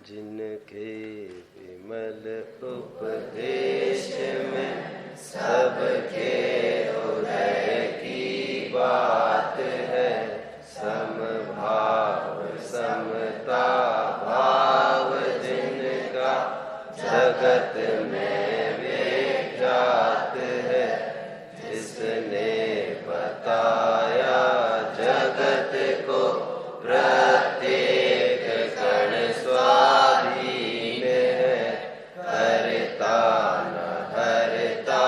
जिनके विमल उपदेश में सबके उदय की बात है। समभाव समता भाव जिनका जगत में विख्यात है। जिसने बताया जगत को प्रत्येक कण स्वाधीन है। हरता न हरता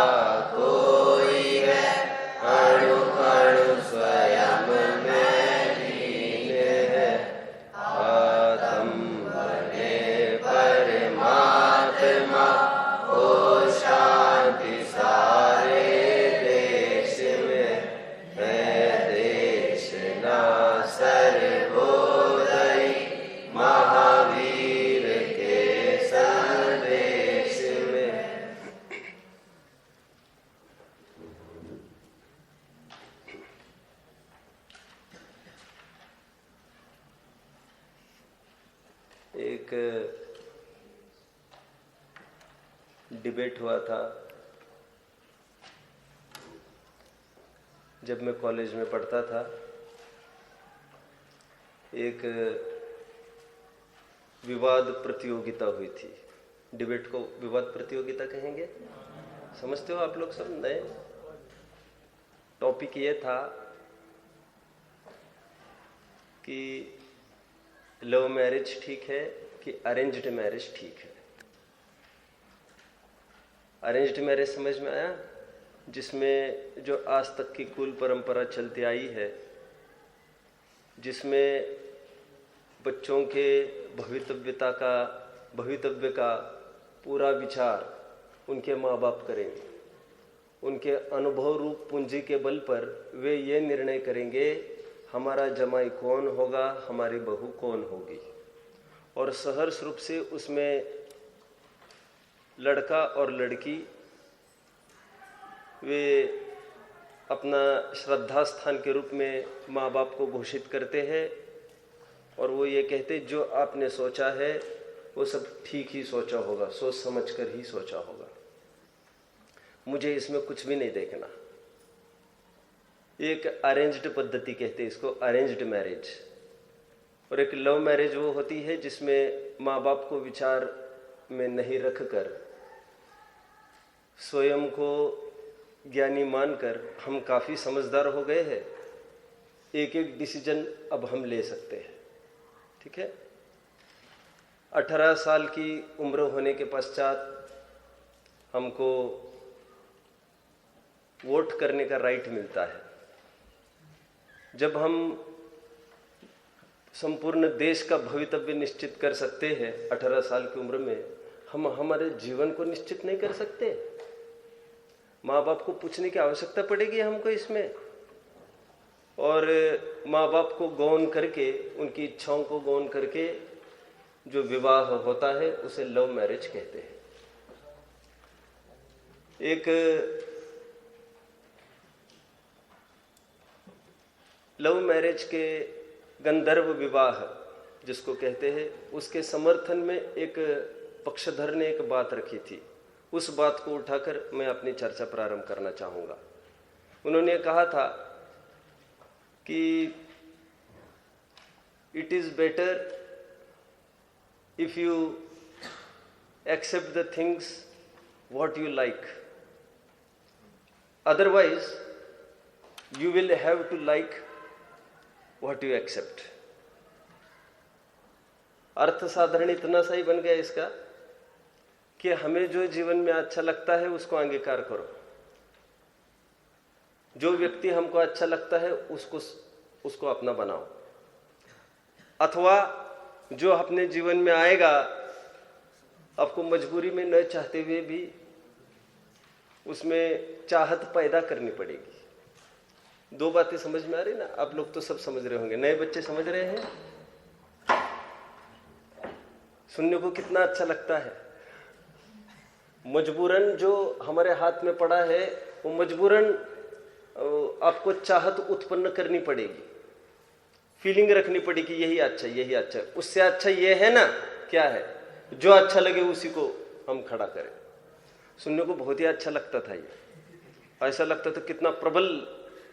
कोई है, अणु अणु स्वयं में लीन है। आत्म बने परमात्मा हो शांति सारे देश में है। देश ना सर्वोदयी महावीर के संदेश में। एक डिबेट हुआ था जब मैं कॉलेज में पढ़ता था। एक विवाद प्रतियोगिता हुई थी। डिबेट को विवाद प्रतियोगिता कहेंगे, समझते हो आप लोग सब? नए टॉपिक ये था कि लव मैरिज ठीक है कि अरेंज्ड मैरिज ठीक है। अरेंज्ड मैरिज समझ में आया, जिसमें जो आज तक की कुल परंपरा चलती आई है, जिसमें बच्चों के भवितव्य का पूरा विचार उनके माँ बाप करेंगे। उनके अनुभव रूप पूंजी के बल पर वे ये निर्णय करेंगे हमारा जमाई कौन होगा, हमारी बहू कौन होगी। और सहर्ष रूप से उसमें लड़का और लड़की वे अपना श्रद्धा स्थान के रूप में माँ बाप को घोषित करते हैं। और वो ये कहते जो आपने सोचा है वो सब ठीक ही सोचा होगा, सोच समझ कर ही सोचा होगा, मुझे इसमें कुछ भी नहीं देखना। एक अरेंज्ड पद्धति कहते हैं इसको, अरेंज्ड मैरिज। और एक लव मैरिज वो होती है जिसमें माँ बाप को विचार में नहीं रखकर स्वयं को ज्ञानी मानकर हम काफ़ी समझदार हो गए हैं, एक एक डिसीजन अब हम ले सकते हैं। ठीक है, 18 साल की उम्र होने के पश्चात हमको वोट करने का राइट मिलता है। जब हम संपूर्ण देश का भवितव्य निश्चित कर सकते हैं 18 साल की उम्र में, हम हमारे जीवन को निश्चित नहीं कर सकते? माँ बाप को पूछने की आवश्यकता पड़ेगी हमको इसमें। और माँ बाप को गौन करके, उनकी इच्छाओं को गौन करके जो विवाह होता है उसे लव मैरिज कहते हैं। एक लव मैरिज के गंधर्व विवाह जिसको कहते हैं, उसके समर्थन में एक पक्षधर ने एक बात रखी थी। उस बात को उठाकर मैं अपनी चर्चा प्रारंभ करना चाहूँगा। उन्होंने कहा था कि it is better if you accept the things what you like, otherwise you will have to like what you accept. अर्थ साधारण इतना सा ही बन गया इसका कि हमें जो जीवन में अच्छा लगता है उसको अंगीकार करो, जो व्यक्ति हमको अच्छा लगता है उसको अपना बनाओ, अथवा जो अपने जीवन में आएगा आपको मजबूरी में न चाहते हुए भी उसमें चाहत पैदा करनी पड़ेगी। दो बातें समझ में आ रही ना? आप लोग तो सब समझ रहे होंगे, नए बच्चे समझ रहे हैं। सुनने को कितना अच्छा लगता है। मजबूरन जो हमारे हाथ में पड़ा है वो मजबूरन आपको चाहत उत्पन्न करनी पड़ेगी, फीलिंग रखनी पड़ेगी यही अच्छा, यही अच्छा। उससे अच्छा ये है ना क्या है, जो अच्छा लगे उसी को हम खड़ा करें। सुनने को बहुत ही अच्छा लगता था, ये ऐसा लगता था कितना प्रबल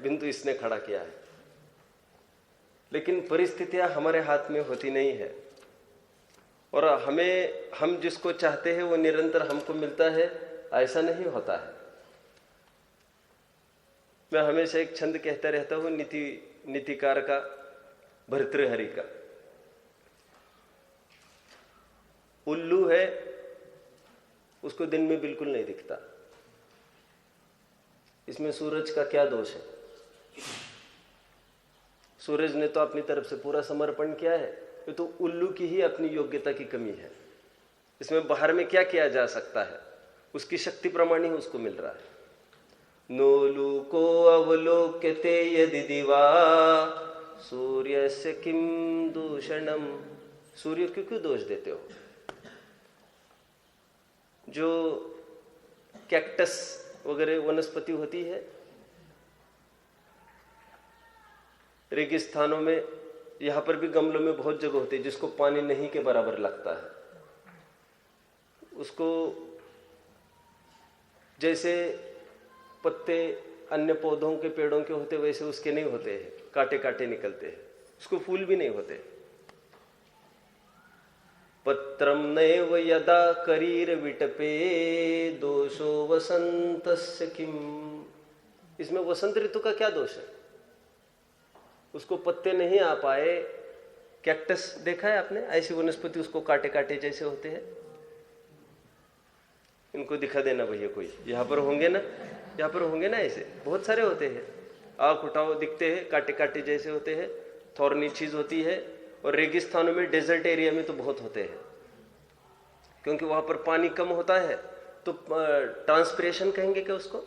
बिंदु इसने खड़ा किया है। लेकिन परिस्थितियां हमारे हाथ में होती नहीं है, और हम जिसको चाहते हैं वो निरंतर हमको मिलता है, ऐसा नहीं होता है। मैं हमेशा एक छंद कहता रहता हूं, नीतिकार का, भर्तृहरि का। उल्लू है, उसको दिन में बिल्कुल नहीं दिखता, इसमें सूरज का क्या दोष है? सूरज ने तो अपनी तरफ से पूरा समर्पण किया है, ये तो उल्लू की ही अपनी योग्यता की कमी है। इसमें बाहर में क्या किया जा सकता है, उसकी शक्ति प्रमाण ही उसको मिल रहा है। नोलू को अवलोक्यते यदि दिवा सूर्यस्य किम दूषणम। सूर्य को क्यों दोष देते हो? जो कैक्टस वगैरह वनस्पति होती है रेगिस्तानों में, यहां पर भी गमलों में बहुत जगह होती है जिसको पानी नहीं के बराबर लगता है। उसको जैसे पत्ते अन्य पौधों के पेड़ों के होते वैसे उसके नहीं होते हैं, कांटे कांटे निकलते हैं, उसको फूल भी नहीं होते। पत्रम नैव यदा करीर विटपे दोषो वसंतस्य किम। इसमें वसंत ऋतु का क्या दोष है? उसको पत्ते नहीं आ पाए। कैक्टस देखा है आपने? ऐसी वनस्पति उसको कांटे कांटे जैसे होते हैं। इनको दिखा देना भैया, कोई यहाँ पर होंगे ना, यहाँ पर होंगे ना, ऐसे बहुत सारे होते हैं। आँख उठाओ, दिखते हैं, कांटे कांटे जैसे होते हैं, थॉर्नी चीज होती है। और रेगिस्तानों में, डेजर्ट एरिया में तो बहुत होते हैं, क्योंकि वहां पर पानी कम होता है। तो ट्रांसपिरेशन कहेंगे क्या उसको?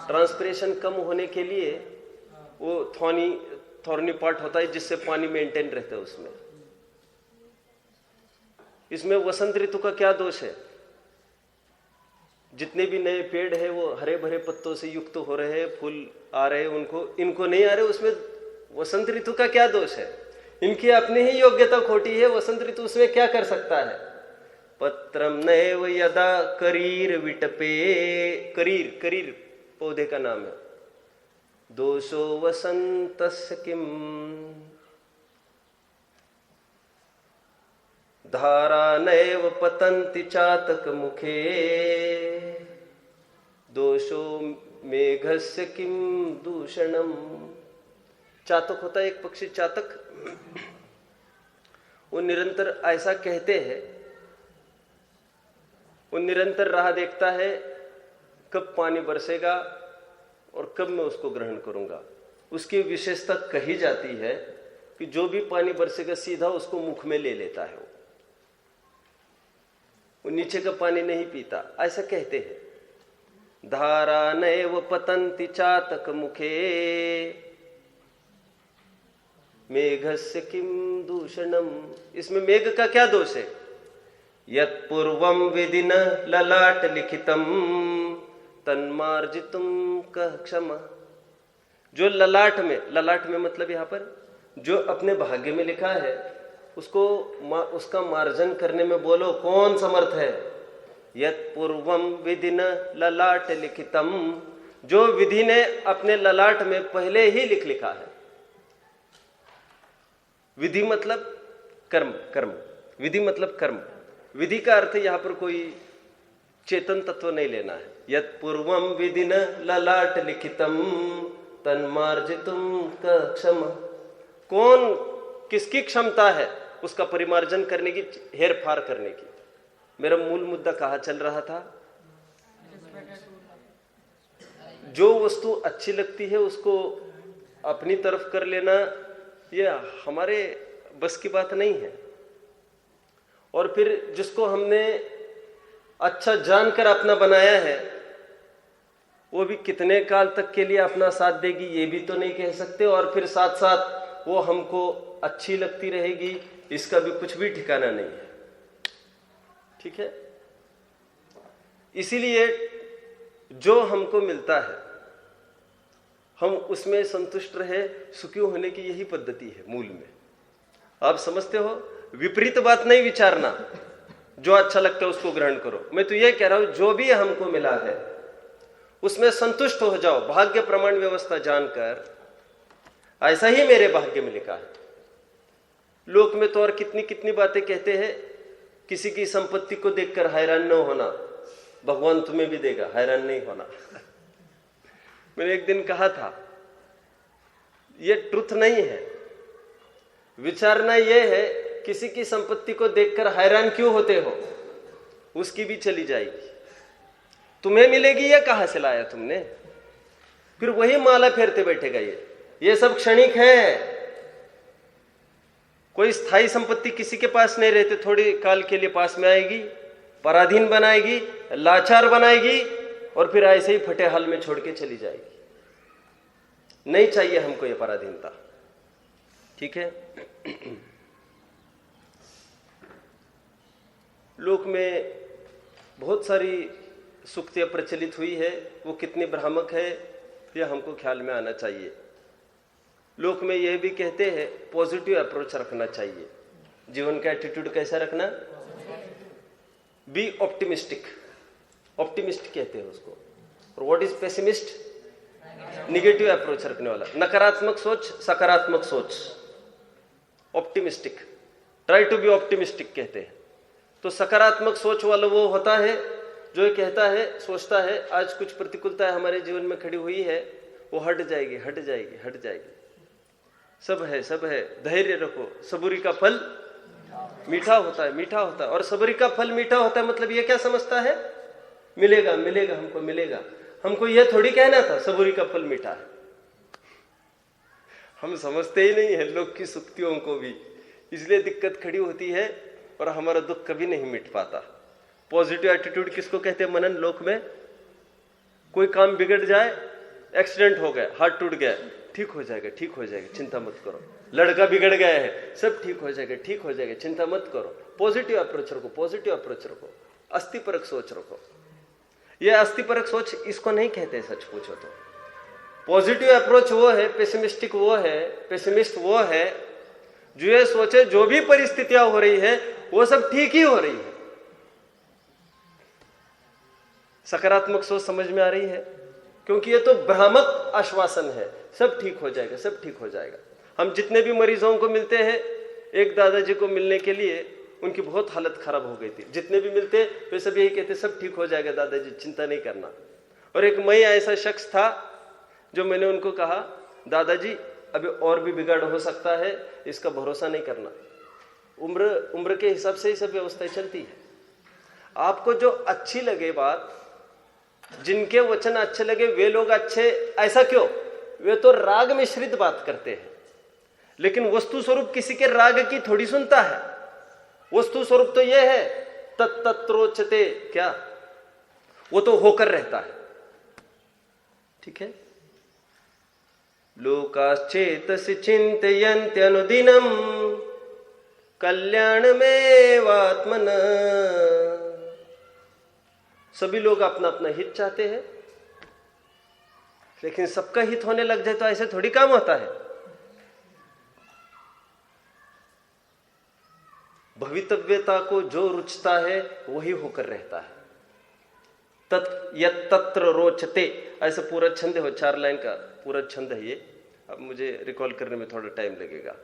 ट्रांसपिरेशन कम होने के लिए वो थॉर्नी पार्ट होता है जिससे पानी मेंटेन रहता है उसमें। इसमें वसंत ऋतु का क्या दोष है? जितने भी नए पेड़ है वो हरे भरे पत्तों से युक्त हो रहे हैं, फूल आ रहे हैं, इनको नहीं आ रहे, उसमें वसंत ऋतु का क्या दोष है? इनकी अपनी ही योग्यता खोटी है। वसंत ऋतु उसमें क्या कर सकता है? पत्रम नैव यदा करीर विटपे, करीर पौधे का नाम है। दोषो वसंतस्य किम। धारा नैव पतंति चातक मुखे दोषो मेघस्य किम दूषणम। चातक होता है एक पक्षी, चातक, वो निरंतर ऐसा कहते हैं, वो निरंतर राह देखता है कब पानी बरसेगा और कब मैं उसको ग्रहण करूंगा। उसकी विशेषता कही जाती है कि जो भी पानी बरसेगा सीधा उसको मुख में ले लेता है, वो नीचे का पानी नहीं पीता, ऐसा कहते हैं। धारा नैव पतंति चातक मुखे मेघस्य किम दूषणम। इसमें मेघ का क्या दोष है? यत् पूर्वम विधिन ललाट लिखितम तन्मार्जितुम कह क्षमा। जो ललाट में मतलब यहां पर जो अपने भाग्य में लिखा है उसका मार्जन करने में बोलो, कौन समर्थ है? यत् पूर्वम विधिन ललाट लिखितम, जो विधि ने अपने ललाट में पहले ही लिखा है। विधि मतलब कर्म, विधि मतलब कर्म। विधि का अर्थ यहां पर कोई चेतन तत्व नहीं लेना है। यत् पूर्वम विधिन ललाट लिखितम तन्मार्जितुम क्षमा। कौन, किसकी क्षमता है उसका परिमार्जन करने की, हेर फार करने की? मेरा मूल मुद्दा कहाँ चल रहा था? जो वस्तु अच्छी लगती है उसको अपनी तरफ कर लेना, यह हमारे बस की बात नहीं है। और फिर जिसको हमने अच्छा जानकर अपना बनाया है वो भी कितने काल तक के लिए अपना साथ देगी ये भी तो नहीं कह सकते। और फिर साथ साथ वो हमको अच्छी लगती रहेगी, इसका भी कुछ भी ठिकाना नहीं है। ठीक है? इसीलिए जो हमको मिलता है हम उसमें संतुष्ट रहे, सुखी होने की यही पद्धति है मूल में। आप समझते हो? विपरीत बात नहीं विचारना, जो अच्छा लगता है उसको ग्रहण करो। मैं तो ये कह रहा हूं जो भी हमको मिला है उसमें संतुष्ट हो जाओ, भाग्य प्रमाण व्यवस्था जानकर ऐसा ही मेरे भाग्य में लिखा है। लोक में तो और कितनी कितनी बातें कहते हैं, किसी की संपत्ति को देखकर हैरान न होना, भगवान तुम्हें भी देगा, हैरान नहीं होना। मैंने एक दिन कहा था ये ट्रुथ नहीं है। विचारना यह है किसी की संपत्ति को देखकर हैरान क्यों होते हो, उसकी भी चली जाएगी, तुम्हें मिलेगी, ये कहां से लाया तुमने, फिर वही माला फेरते बैठेगा। ये सब क्षणिक है। कोई स्थायी संपत्ति किसी के पास नहीं रहती, थोड़ी काल के लिए पास में आएगी, पराधीन बनाएगी, लाचार बनाएगी और फिर ऐसे ही फटे हाल में छोड़ के चली जाएगी। नहीं चाहिए हमको ये पराधीनता, ठीक है। लोक में बहुत सारी सूक्तियां प्रचलित हुई है, वो कितनी भ्रामक है ये हमको ख्याल में आना चाहिए। लोक में यह भी कहते हैं पॉजिटिव अप्रोच रखना चाहिए। जीवन का एटीट्यूड कैसा रखना, बी ऑप्टिमिस्टिक, ऑप्टिमिस्ट कहते हैं उसको। और what is pessimist, negative approach रखने वाला। नकारात्मक सोच, सकारात्मक सोच, optimistic, try to be optimistic कहते हैं। तो सकारात्मक सोच वाला वो होता है जो ये कहता है, सोचता है आज कुछ प्रतिकूलता हमारे जीवन में खड़ी हुई है, वो हट जाएगी, हट जाएगी, हट जाएगी, सब है, सब है, धैर्य रखो, सबूरी का फल मीठा होता है, मीठा होता है। और सबूरी का फल मीठा होता है मतलब ये क्या समझता है, मिलेगा, मिलेगा, हमको मिलेगा। हमको ये थोड़ी कहना था सबूरी का फल मीठा है। हम समझते ही नहीं है लोग की सुक्तियों को भी, इसलिए दिक्कत खड़ी होती है और हमारा दुख कभी नहीं मिट पाता। पॉजिटिव एटीट्यूड किसको कहते हैं मनन लोक में? कोई काम बिगड़ जाए, एक्सीडेंट हो गया, हाथ टूट गया, ठीक हो जाएगा, ठीक हो जाएगा, चिंता मत करो। लड़का बिगड़ गया है, सब ठीक हो जाएगा, ठीक हो जाएगा, चिंता मत करो। पॉजिटिव अप्रोच रखो, पॉजिटिव अप्रोच रखो, अस्थिपरक सोच रखो। ये अस्थिपरक सोच इसको नहीं कहते सच पूछो तो। पॉजिटिव अप्रोच वो है, पेसिमिस्टिक वो है, पेसिमिस्ट वो है जो ये सोचे जो भी परिस्थितियां हो रही है वो सब ठीक ही हो रही है। सकारात्मक सोच समझ में आ रही है? क्योंकि ये तो भ्रामक आश्वासन है, सब ठीक हो जाएगा, सब ठीक हो जाएगा। हम जितने भी मरीजों को मिलते हैं, एक दादाजी को मिलने के लिए उनकी बहुत हालत खराब हो गई थी, जितने भी मिलते वे सब यही कहते सब ठीक हो जाएगा दादाजी, चिंता नहीं करना। और एक मैं ऐसा शख्स था जो मैंने उनको कहा दादाजी अभी और भी बिगाड़ हो सकता है, इसका भरोसा नहीं करना। उम्र के हिसाब से ही सब व्यवस्थाएं चलती है। आपको जो अच्छी लगे बात, जिनके वचन अच्छे लगे वे लोग अच्छे, ऐसा क्यों? वे तो राग मिश्रित बात करते हैं, लेकिन वस्तु स्वरूप किसी के राग की थोड़ी सुनता है। वस्तु स्वरूप तो यह है तत्रोचते, क्या वो तो होकर रहता है, ठीक है। लोकाश्चेतसि चिन्तयन्त्यनुदिनं कल्याणमेवात्मन। सभी लोग अपना अपना हित चाहते हैं, लेकिन सबका हित होने लग जाए तो ऐसे थोड़ी काम होता है। भवितव्यता को जो रुचता है वही होकर रहता है। तत्र रोचते, ऐसा पूरा छंद हो, 4 लाइन का पूरा छंद है ये। अब मुझे रिकॉल करने में थोड़ा टाइम लगेगा।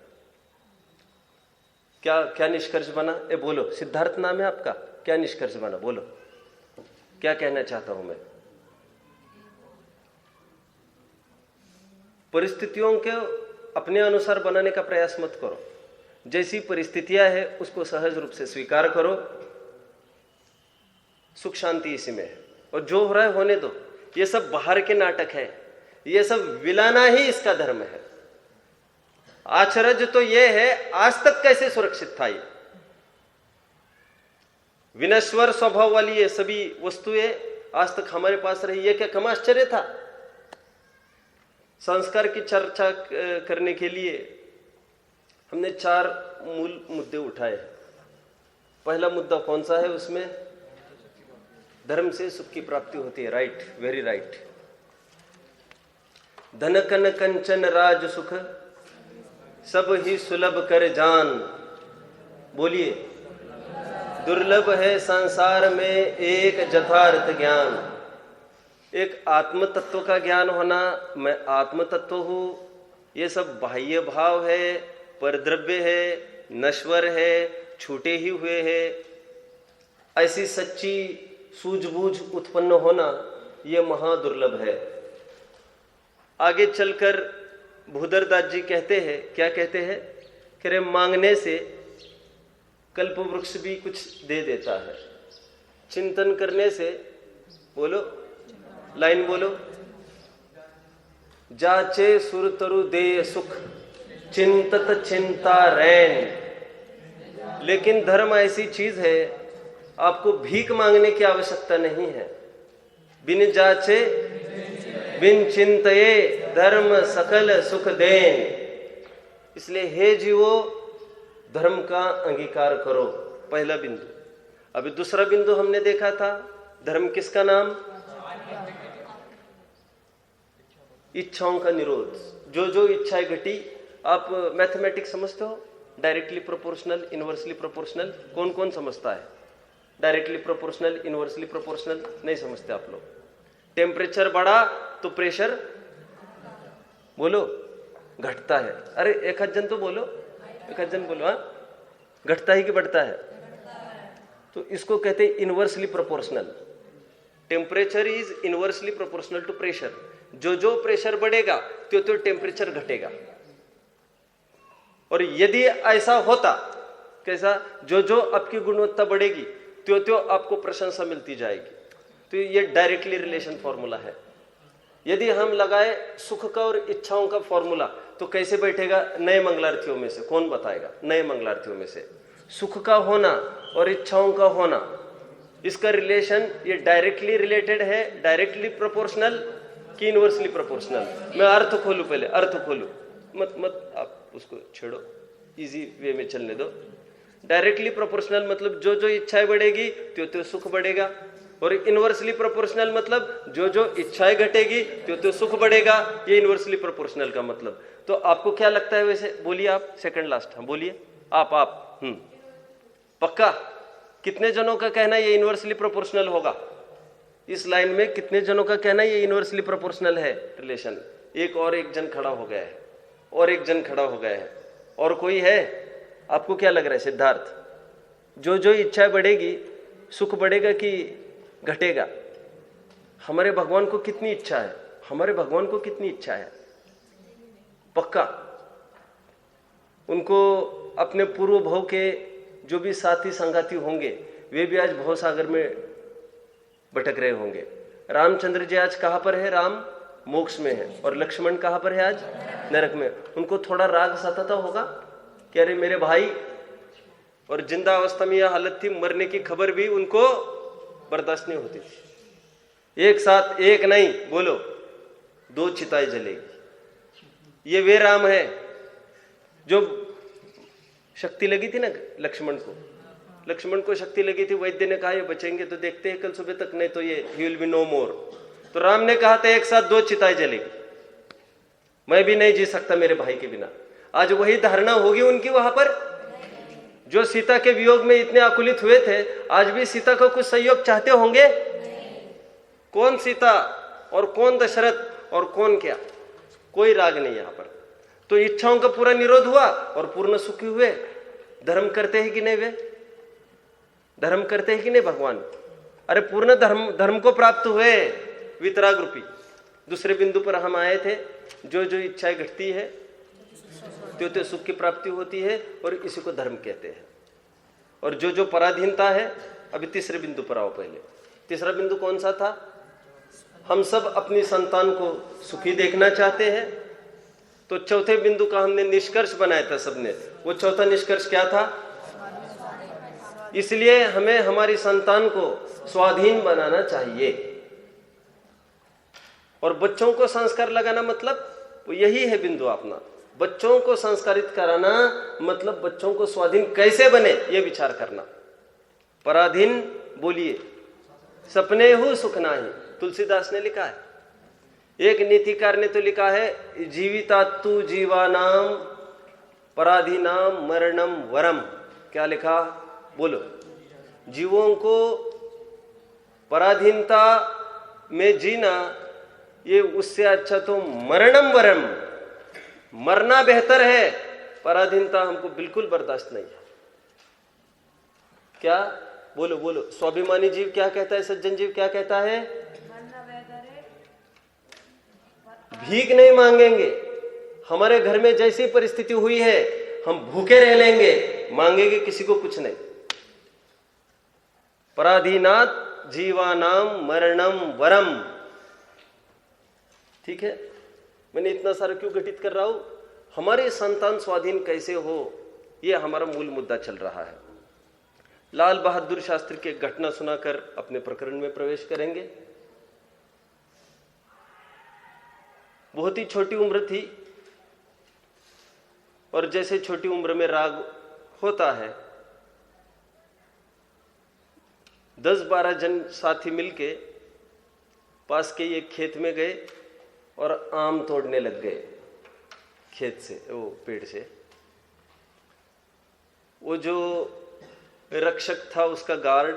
क्या क्या निष्कर्ष बना? ए बोलो, सिद्धार्थ नाम है आपका, क्या निष्कर्ष बना? बोलो, क्या कहना चाहता हूं मैं? परिस्थितियों के अपने अनुसार बनाने का प्रयास मत करो। जैसी परिस्थितियां है उसको सहज रूप से स्वीकार करो, सुख शांति इसी में है। और जो हो रहा है होने दो, ये सब बाहर के नाटक है, ये सब विलाना ही इसका धर्म है। आश्चर्य तो ये है आज तक कैसे सुरक्षित था। ये विनश्वर स्वभाव वाली ये सभी वस्तुएं आज तक हमारे पास रही, ये क्या कम आश्चर्य था? संस्कार की चर्चा करने के लिए हमने 4 मूल मुद्दे उठाए। पहला मुद्दा कौन सा है? उसमें धर्म से सुख की प्राप्ति होती है, राइट, वेरी राइट। धन कन कंचन राज सुख सब ही सुलभ कर जान, बोलिए, दुर्लभ है संसार में एक यथार्थ ज्ञान। एक आत्म तत्व का ज्ञान होना, मैं आत्म तत्व हूं, ये सब बाह्य भाव है, परद्रव्य है, नश्वर है, छूटे ही हुए है, ऐसी सच्ची सूझबूझ उत्पन्न होना ये महादुर्लभ है। आगे चलकर भूधरदास जी कहते हैं, क्या कहते हैं? कह रहे मांगने से कल्प वृक्ष भी कुछ दे देता है, चिंतन करने से, बोलो लाइन बोलो, जाचे सुरतरु देय सुख चिंतत चिंता रैन। लेकिन धर्म ऐसी चीज है, आपको भीख मांगने की आवश्यकता नहीं है। बिन जाचे बिन चिंतये धर्म सकल सुख देन। इसलिए हे जीवो, धर्म का अंगीकार करो, पहला बिंदु। अभी दूसरा बिंदु हमने देखा था, धर्म किसका नाम? इच्छाओं का निरोध। जो जो इच्छाएं घटी, आप मैथमेटिक्स समझते हो? डायरेक्टली प्रोपोर्शनल, इनवर्सली प्रोपोर्शनल, कौन कौन समझता है? डायरेक्टली प्रोपोर्शनल, इनवर्सली प्रोपोर्शनल नहीं समझते आप लोग। टेम्परेचर बढ़ा तो प्रेशर, बोलो, घटता है। अरे एक आध जन तो बोलो, एक आध जन बोलो, हाँ, घटता है कि बढ़ता है? तो इसको कहते हैं inversely proportional. Temperature is inversely proportional to pressure. जो जो प्रेशर बढ़ेगा तो टेम्परेचर घटेगा। और यदि ऐसा होता, कैसा? जो जो आपकी गुणवत्ता बढ़ेगी तो आपको प्रशंसा मिलती जाएगी। तो ये डायरेक्टली रिलेशन फॉर्मूला है। यदि हम लगाए सुख का और इच्छाओं का फॉर्मूला, तो कैसे बैठेगा? नए मंगलार्थियों में से कौन बताएगा? नए मंगलार्थियों में से सुख का होना और इच्छाओं का होना, इसका रिलेशन ये डायरेक्टली रिलेटेड है, डायरेक्टली प्रोपोर्शनल कि इनवर्सली प्रोपोर्शनल? मैं अर्थ खोलूं, पहले अर्थ खोलूं, मत आप उसको छेड़ो, इजी वे में चलने दो। डायरेक्टली प्रोपोर्शनल मतलब जो जो इच्छाएं बढ़ेगी तो सुख बढ़ेगा, और इनवर्सली प्रोपोर्शनल मतलब जो जो इच्छाएं घटेगी तो सुख बढ़ेगा। ये इनवर्सली प्रोपोर्शनल का मतलब। तो आपको क्या लगता है वैसे? बोलिए आप, सेकंड लास्ट, हाँ बोलिए आप पक्का? कितने जनों का कहना ये इनवर्सली प्रोपोर्शनल होगा? इस लाइन में कितने जनों का कहना ये इनवर्सली प्रोपोर्शनल है रिलेशन? एक जन खड़ा हो गया है, और एक जन खड़ा हो गया है, और कोई है? आपको क्या लग रहा है सिद्धार्थ? जो जो इच्छा बढ़ेगी सुख बढ़ेगा कि घटेगा? हमारे भगवान को कितनी इच्छा है? हमारे भगवान को कितनी इच्छा है? पक्का? उनको अपने पूर्व भव के जो भी साथी संगाती होंगे वे भी आज भवसागर में भटक रहे होंगे। रामचंद्र जी आज कहां पर है? राम मोक्ष में है, और लक्ष्मण कहां पर है? आज नरक में। उनको थोड़ा राग सताता होगा कि अरे मेरे भाई, और जिंदा अवस्था में यह हालत थी, मरने की खबर भी उनको बर्दाश्त नहीं होती थी। एक साथ, एक नहीं, बोलो, 2 चिताएं जलेगी। ये वे राम है जो शक्ति लगी थी ना लक्ष्मण को शक्ति लगी थी। वैद्य ने कहा ये बचेंगे तो देखते हैं कल सुबह तक, नहीं तो ये ही विल बी नो मोर। तो राम ने कहा था एक साथ 2 चिताएं जलेगी, मैं भी नहीं जी सकता मेरे भाई के बिना। आज वही धारणा होगी उनकी वहां पर। जो सीता के वियोग में इतने आकुलित हुए थे, आज भी सीता को कुछ सहयोग चाहते होंगे? कौन सीता और कौन दशरथ और कौन क्या? कोई राग नहीं यहां पर। तो इच्छाओं का पूरा निरोध हुआ और पूर्ण सुखी हुए। धर्म करते हैं कि नहीं? वे धर्म करते हैं कि नहीं भगवान? अरे पूर्ण धर्म को प्राप्त हुए, वितराग रूपी। दूसरे बिंदु पर हम आए थे, जो जो इच्छाएं घटती है तो सुख की प्राप्ति होती है, और इसी को धर्म कहते हैं। और जो जो पराधीनता है, अभी तीसरे बिंदु पर आओ। पहले तीसरा बिंदु कौन सा था? हम सब अपनी संतान को सुखी देखना चाहते हैं। तो चौथे बिंदु का हमने निष्कर्ष बनाया था सबने। वो चौथा निष्कर्ष क्या था? इसलिए हमें हमारी संतान को स्वाधीन बनाना चाहिए। और बच्चों को संस्कार लगाना मतलब यही है बिंदु अपना। बच्चों को संस्कारित कराना मतलब बच्चों को स्वाधीन कैसे बने ये विचार करना। पराधीन, बोलिए, सपने हु सुख नाही, तुलसीदास ने लिखा है। एक नीतिकार ने तो लिखा है, जीवितात्तु जीवानाम पराधीनाम मरणम वरम। क्या लिखा? बोलो। जीवों को पराधीनता में जीना, ये उससे अच्छा तो मरणम वरम, मरना बेहतर है। पराधीनता हमको बिल्कुल बर्दाश्त नहीं है। क्या? बोलो बोलो। स्वाभिमानी जीव क्या कहता है? सज्जन जीव क्या कहता है? भीख नहीं मांगेंगे। हमारे घर में जैसी परिस्थिति हुई है हम भूखे रह लेंगे, मांगेंगे किसी को कुछ नहीं। पराधीनात् जीवानाम मरणम वरम। ठीक है, मैंने इतना सारा क्यों घटित कर रहा हूं? हमारे संतान स्वाधीन कैसे हो, यह हमारा मूल मुद्दा चल रहा है। लाल बहादुर शास्त्री की एक घटना सुनाकर अपने प्रकरण में प्रवेश करेंगे। बहुत ही छोटी उम्र थी और जैसे छोटी उम्र में राग होता है, 10-12 जन साथी मिलके पास के एक खेत में गए और आम तोड़ने लग गए खेत से, वो पेड़ से। वो जो रक्षक था उसका गार्ड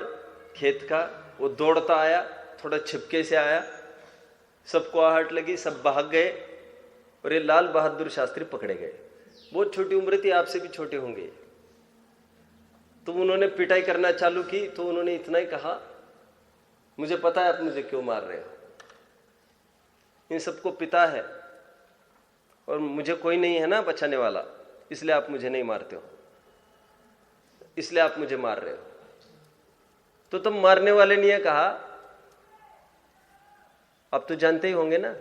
खेत का, वो दौड़ता आया, थोड़ा छिपके से आया, सबको आहट लगी, सब भाग गए और ये लाल बहादुर शास्त्री पकड़े गए। बहुत छोटी उम्र थी, आपसे भी छोटे होंगे। तो उन्होंने पिटाई करना चालू की तो उन्होंने इतना ही कहा, मुझे पता है आप मुझे क्यों मार रहे हो, इन सबको पिता है और मुझे कोई नहीं है ना बचाने वाला, इसलिए आप मुझे नहीं मारते हो, इसलिए आप मुझे मार रहे हो। तो तुम मारने वाले ने यह कहा, आप तो जानते ही होंगे ना,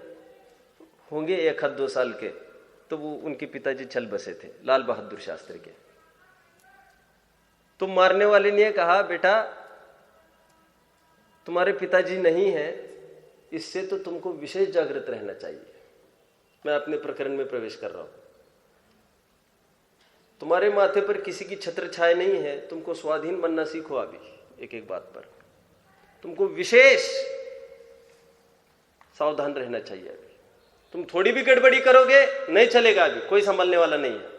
होंगे 1-2 साल के, तो वो उनके पिताजी चल बसे थे लाल बहादुर शास्त्री के। तो मारने वाले ने कहा, बेटा तुम्हारे पिताजी नहीं है, इससे तो तुमको विशेष जागृत रहना चाहिए। मैं अपने प्रकरण में प्रवेश कर रहा हूं। तुम्हारे माथे पर किसी की छत्र छाया नहीं है, तुमको स्वाधीन बनना सीखो। अभी एक एक बात पर तुमको विशेष सावधान रहना चाहिए। अभी तुम थोड़ी भी गड़बड़ी करोगे नहीं चलेगा, अभी कोई संभालने वाला नहीं है।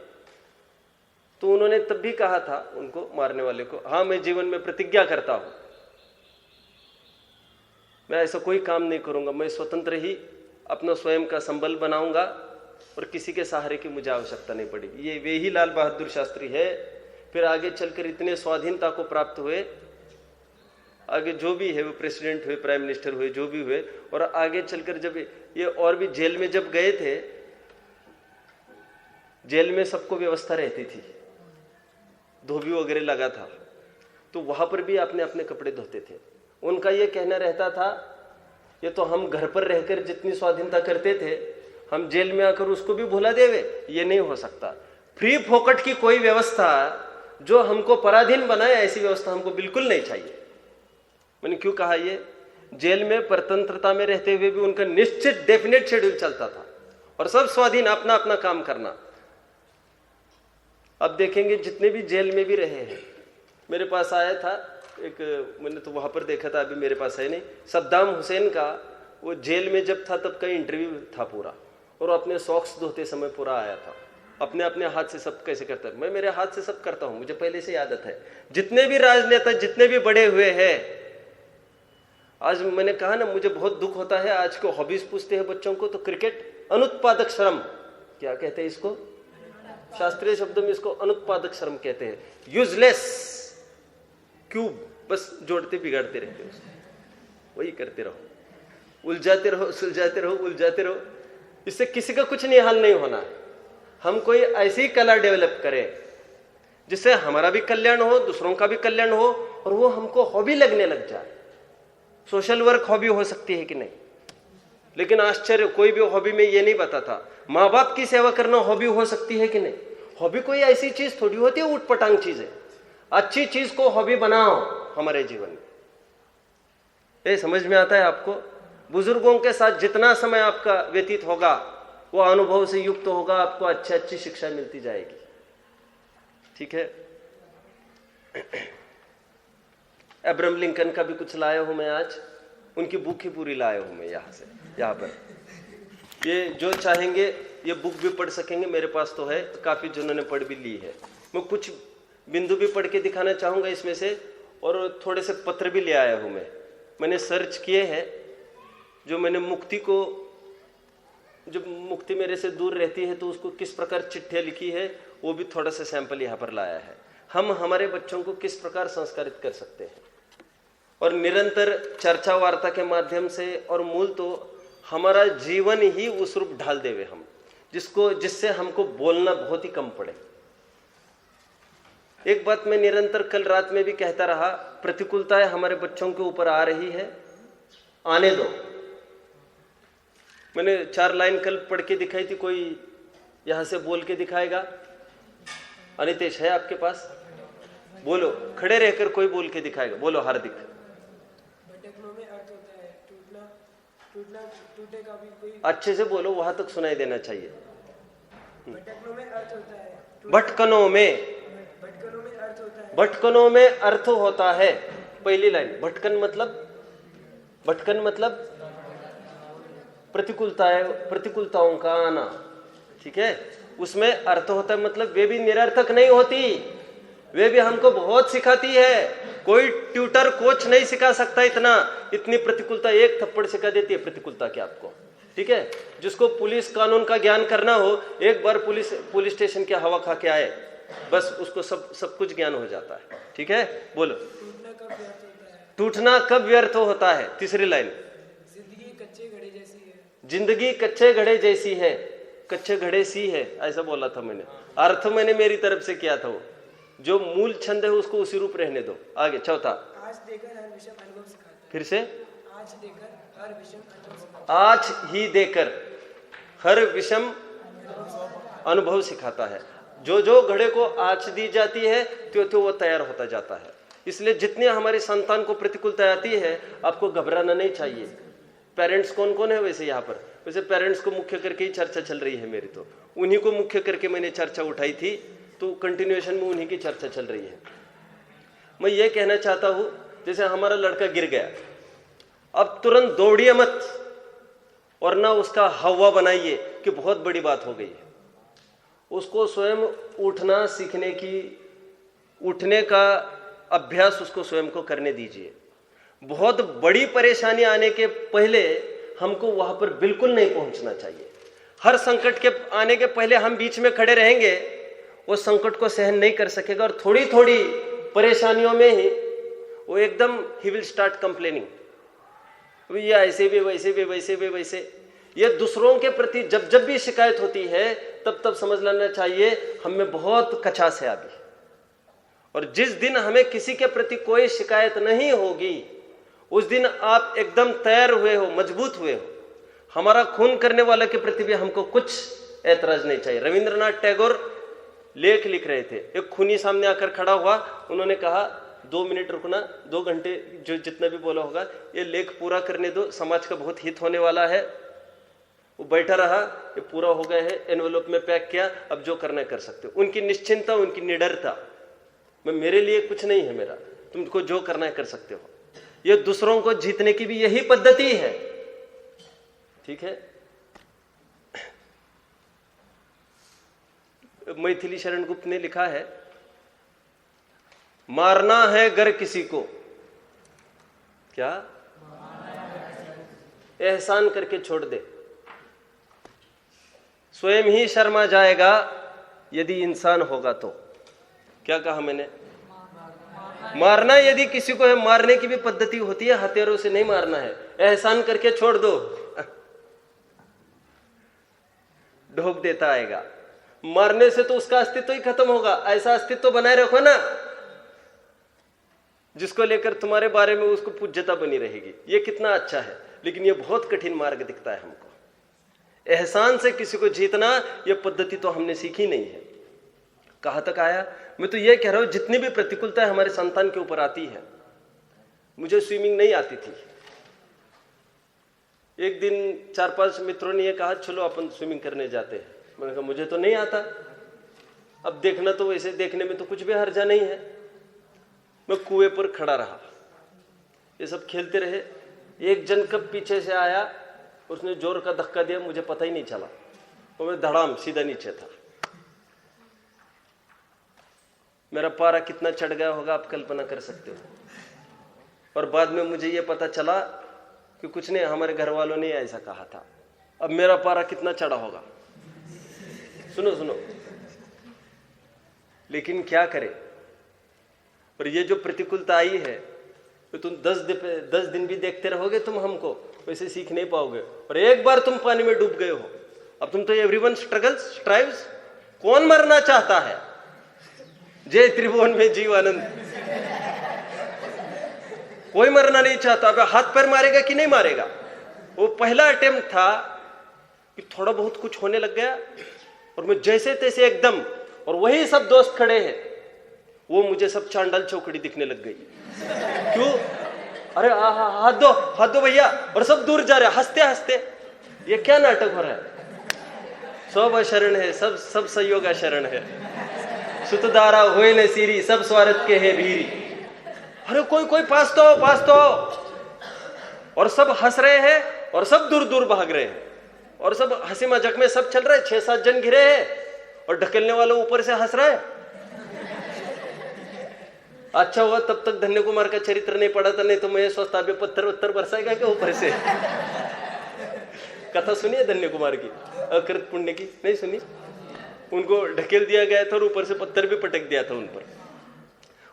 तो उन्होंने तब भी कहा था उनको, मारने वाले को, हाँ मैं जीवन में प्रतिज्ञा करता हूं, मैं ऐसा कोई काम नहीं करूंगा, मैं स्वतंत्र ही अपना स्वयं का संबल बनाऊंगा और किसी के सहारे की मुझे आवश्यकता नहीं पड़ेगी। ये वे ही लाल बहादुर शास्त्री है। फिर आगे चलकर इतने स्वाधीनता को प्राप्त हुए, आगे जो भी है वो प्रेसिडेंट हुए, प्राइम मिनिस्टर हुए, जो भी हुए। और आगे चलकर जब ये और भी जेल में जब गए थे, जेल में सबको व्यवस्था रहती थी, धोबी वगैरह लगा था, तो वहां पर भी अपने अपने कपड़े धोते थे। उनका ये कहना रहता था, ये तो हम घर पर रहकर जितनी स्वाधीनता करते थे, हम जेल में आकर उसको भी भुला देवे, ये नहीं हो सकता। फ्री फोकट की कोई व्यवस्था जो हमको पराधीन बनाए, ऐसी व्यवस्था हमको बिल्कुल नहीं चाहिए। मैंने क्यों कहा ये? जेल में परतंत्रता में रहते हुए भी उनका निश्चित डेफिनेट शेड्यूल चलता था और सब स्वाधीन अपना अपना काम करना। अब देखेंगे जितने भी जेल में भी रहे हैं, मेरे पास आया था एक, मैंने तो वहां पर देखा था, अभी मेरे पास है नहीं, सद्दाम हुसैन का, वो जेल में जब था तब का इंटरव्यू था पूरा, और अपने सॉक्स धोते समय पूरा आया था, अपने अपने हाथ से सब कैसे करता है। मैं मेरे हाथ से सब करता हूं, मुझे पहले से आदत है। जितने भी राजनेता जितने भी बड़े हुए हैं, आज मैंने कहा ना, मुझे बहुत दुख होता है, आज को हॉबीज पूछते हैं बच्चों को तो क्रिकेट अनुत्पादक श्रम, क्या कहते हैं इसको, शास्त्रीय शब्दों में इसको अनुत्पादक श्रम कहते हैं। यूजलेस क्यूब, बस जोड़ते बिगाड़ते रहते हो, वही करते रहो, उलझाते रहो, सुलझाते रहो, उलझाते रहो, इससे किसी का कुछ नहीं हाल नहीं होना है। हम कोई ऐसी कला डेवलप करें जिससे हमारा भी कल्याण हो, दूसरों का भी कल्याण हो, और वो हमको हॉबी लगने लग जाए। सोशल वर्क हॉबी हो सकती है कि नहीं, लेकिन आश्चर्य, कोई भी हॉबी में ये नहीं बताता। माँ बाप की सेवा करना हॉबी हो सकती है कि नहीं? हॉबी कोई ऐसी चीज थोड़ी होती है उठपटांग चीज है। अच्छी चीज को हॉबी बनाओ हमारे जीवन में। ये समझ में आता है आपको? बुजुर्गों के साथ जितना समय आपका व्यतीत होगा वो अनुभव से युक्त होगा, आपको अच्छी अच्छी शिक्षा मिलती जाएगी। ठीक है। अब्राहम लिंकन का भी कुछ लाया हूं मैं आज, उनकी बुक ही पूरी लाया हूं मैं यहाँ पर। ये जो चाहेंगे ये बुक भी पढ़ सकेंगे, मेरे पास तो है काफी, जिन्होंने पढ़ भी ली है। मैं कुछ बिंदु भी पढ़ के दिखाना चाहूंगा इसमें से, और थोड़े से पत्र भी ले आया हूं मैंने सर्च किए हैं, जो मैंने मुक्ति को, जब मुक्ति मेरे से दूर रहती है तो उसको किस प्रकार चिट्ठियां लिखी है, वो भी थोड़ा सा सैंपल यहाँ पर लाया है। हम हमारे बच्चों को किस प्रकार संस्कारित कर सकते हैं, और निरंतर चर्चा वार्ता के माध्यम से, और मूल तो हमारा जीवन ही उस रूप ढाल देवे हम, जिससे हमको बोलना बहुत ही कम पड़े। एक बात मैं निरंतर कल रात में भी कहता रहा, प्रतिकूलताएं हमारे बच्चों के ऊपर आ रही है, आने दो। मैंने 4 लाइन कल पढ़ के दिखाई थी, कोई यहां से बोल के दिखाएगा? अनितेश है आपके पास? बोलो, खड़े रहकर कोई बोल के दिखाएगा, बोलो हार्दिक। भटकने में अर्थ होता है, टूटना टूटेगा भी कोई। अच्छे से बोलो, वहां तक सुनाई देना चाहिए। भटकनों में अर्थ होता है, भटकनों में अर्थ होता है, भटकनों में अर्थ होता है। पहली लाइन, भटकन मतलब प्रतिकूलताओं का आना, ठीक है, उसमें अर्थ होता है, मतलब वे भी निरर्थक नहीं होती, वे भी हमको बहुत सिखाती है। कोई ट्यूटर कोच नहीं सिखा सकता इतनी प्रतिकूलता, एक थप्पड़ सिखा देती है प्रतिकूलता के आपको, ठीक है। जिसको पुलिस कानून का ज्ञान करना हो, एक बार पुलिस स्टेशन की हवा खा के आए, बस उसको सब कुछ ज्ञान हो जाता है, ठीक है। बोलो, टूटना कब व्यर्थ होता है? तीसरी लाइन, जिंदगी कच्चे घड़े जैसी है। जिंदगी कच्चे घड़े जैसी है, कच्चे घड़े सी है, ऐसा बोला था मैंने। अर्थ मैंने मेरी तरफ से किया था, वो जो मूल छंद है उसको उसी रूप रहने दो। आगे चौथा, आज देकर हर विषम अनुभव सिखाता है। फिर से, आज देकर हर विषम अनुभव सिखाता है। आज ही देकर हर विषम अनुभव सिखाता है। जो घड़े को आँच दी जाती है तो वो तैयार होता जाता है। इसलिए जितनी हमारे संतान को प्रतिकूलता आती है, आपको घबराना नहीं चाहिए। पेरेंट्स कौन कौन है वैसे यहाँ पर? वैसे पेरेंट्स को मुख्य करके ही चर्चा चल रही है मेरी, तो उन्हीं को मुख्य करके मैंने चर्चा उठाई थी, तो कंटिन्यूएशन में उन्हीं की चर्चा चल रही है। मैं ये कहना चाहता हूं, जैसे हमारा लड़का गिर गया, अब तुरंत दौड़िए मत और ना उसका हवा बनाइए कि बहुत बड़ी बात हो गई है। उसको स्वयं उठना सीखने की, उठने का अभ्यास उसको स्वयं को करने दीजिए। बहुत बड़ी परेशानी आने के पहले हमको वहां पर बिल्कुल नहीं पहुंचना चाहिए। हर संकट के आने के पहले हम बीच में खड़े रहेंगे, वो संकट को सहन नहीं कर सकेगा, और थोड़ी थोड़ी परेशानियों में ही वो एकदम ही विल स्टार्ट कंप्लेनिंग, ये ऐसे भी वैसे भी वैसे भी वैसे। ये दूसरों के प्रति जब भी शिकायत होती है तब समझ लेना चाहिए हम में बहुत कचास है अभी। और जिस दिन हमें किसी के प्रति कोई शिकायत नहीं होगी, उस दिन आप एकदम तैयार हुए हो, मजबूत हुए हो। हमारा खून करने वाले के प्रति भी हमको कुछ ऐतराज नहीं चाहिए। रविंद्रनाथ टैगोर लेख लिख रहे थे, एक खूनी सामने आकर खड़ा हुआ, उन्होंने कहा 2 मिनट रुकना, 2 घंटे जो जितना भी बोला होगा ये लेख पूरा करने दो, समाज का बहुत हित होने वाला है। वो बैठा रहा, ये पूरा हो गया है, एनवेलप में पैक किया, अब जो करना है कर सकते हो। उनकी निश्चिंतता, उनकी निडरता, मैं मेरे लिए कुछ नहीं है मेरा, तुमको जो करना है कर सकते हो। ये दूसरों को जीतने की भी यही पद्धति है, ठीक है। मैथिली शरण गुप्त ने लिखा है, मारना है गर किसी को, क्या एहसान करके छोड़ दे, स्वयं ही शर्मा जाएगा यदि इंसान होगा तो। क्या कहा मैंने? मारना यदि किसी को है, मारने की भी पद्धति होती है, हथियारों से नहीं मारना है, एहसान करके छोड़ दो, ढोक देता आएगा। मारने से तो उसका अस्तित्व ही खत्म होगा। ऐसा अस्तित्व बनाए रखो ना जिसको लेकर तुम्हारे बारे में उसको पूज्यता बनी रहेगी। ये कितना अच्छा है, लेकिन ये बहुत कठिन मार्ग दिखता है हमको। एहसान से किसी को जीतना, ये पद्धति तो हमने सीखी नहीं है। कहां तक आया? मैं तो ये कह रहा हूं, जितनी भी प्रतिकूलता हमारे संतान के ऊपर आती है, मुझे स्विमिंग नहीं आती थी। एक दिन 4-5 मित्रों ने ये कहा, चलो अपन स्विमिंग करने जाते हैं। मैंने कहा मुझे तो नहीं आता, अब देखना तो वैसे देखने में तो कुछ भी हर्जा नहीं है। मैं कुएं पर खड़ा रहा, ये सब खेलते रहे। एक जन कब पीछे से आया, उसने जोर का धक्का दिया, मुझे पता ही नहीं चला, तो मैं धड़ाम सीधा नीचे था। मेरा पारा कितना चढ़ गया होगा आप कल्पना कर सकते हो। और बाद में मुझे ये पता चला कि कुछ नहीं, हमारे घर वालों ने ऐसा कहा था। अब मेरा पारा कितना चढ़ा होगा, सुनो सुनो। लेकिन क्या करें, और ये जो प्रतिकूलता आई है तो तुम 10 दिन भी देखते रहोगे तुम हमको, वैसे सीख नहीं पाओगे। और एक बार तुम पानी में डूब गए हो, अब तुम तो एवरीवन स्ट्रगल्स स्ट्राइव्स, कौन मरना चाहता है? जय त्रिभुवन में जीवानंद, कोई मरना नहीं चाहता। अब हाथ पैर मारेगा कि नहीं मारेगा? वो पहला अटेम्प्ट था कि थोड़ा बहुत कुछ होने लग गया और मैं जैसे तैसे एकदम, और वही सब दोस्त खड़े हैं, वो मुझे सब चांडाल चौकड़ी दिखने लग गई। क्यों? अरे हाथ दो भैया, और सब दूर जा रहे हंसते हंसते। ये क्या नाटक हो रहा है? सब अशरण है, सब संयोग अशरण है। सुतदारा होए न सीरी, सब स्वार्थ के है भीरी। अरे कोई पास तो, और सब हंस रहे हैं और सब दूर दूर भाग रहे हैं, और सब हंसी मजाक में सब चल रहा है। 6-7 जन घिरे हैं और ढकेलने वाला ऊपर से हंस रहा है। अच्छा हुआ तब तक धन्य कुमार का चरित्र नहीं पढ़ा था, नहीं तो मैं सोचता अभी पत्थर उत्तर बरसाएगा क्या ऊपर से। कथा सुनिए धन्य कुमार की, अकृत पुण्य की? नहीं सुनी? उनको ढकेल दिया गया था और ऊपर से पत्थर भी पटक दिया था उन पर।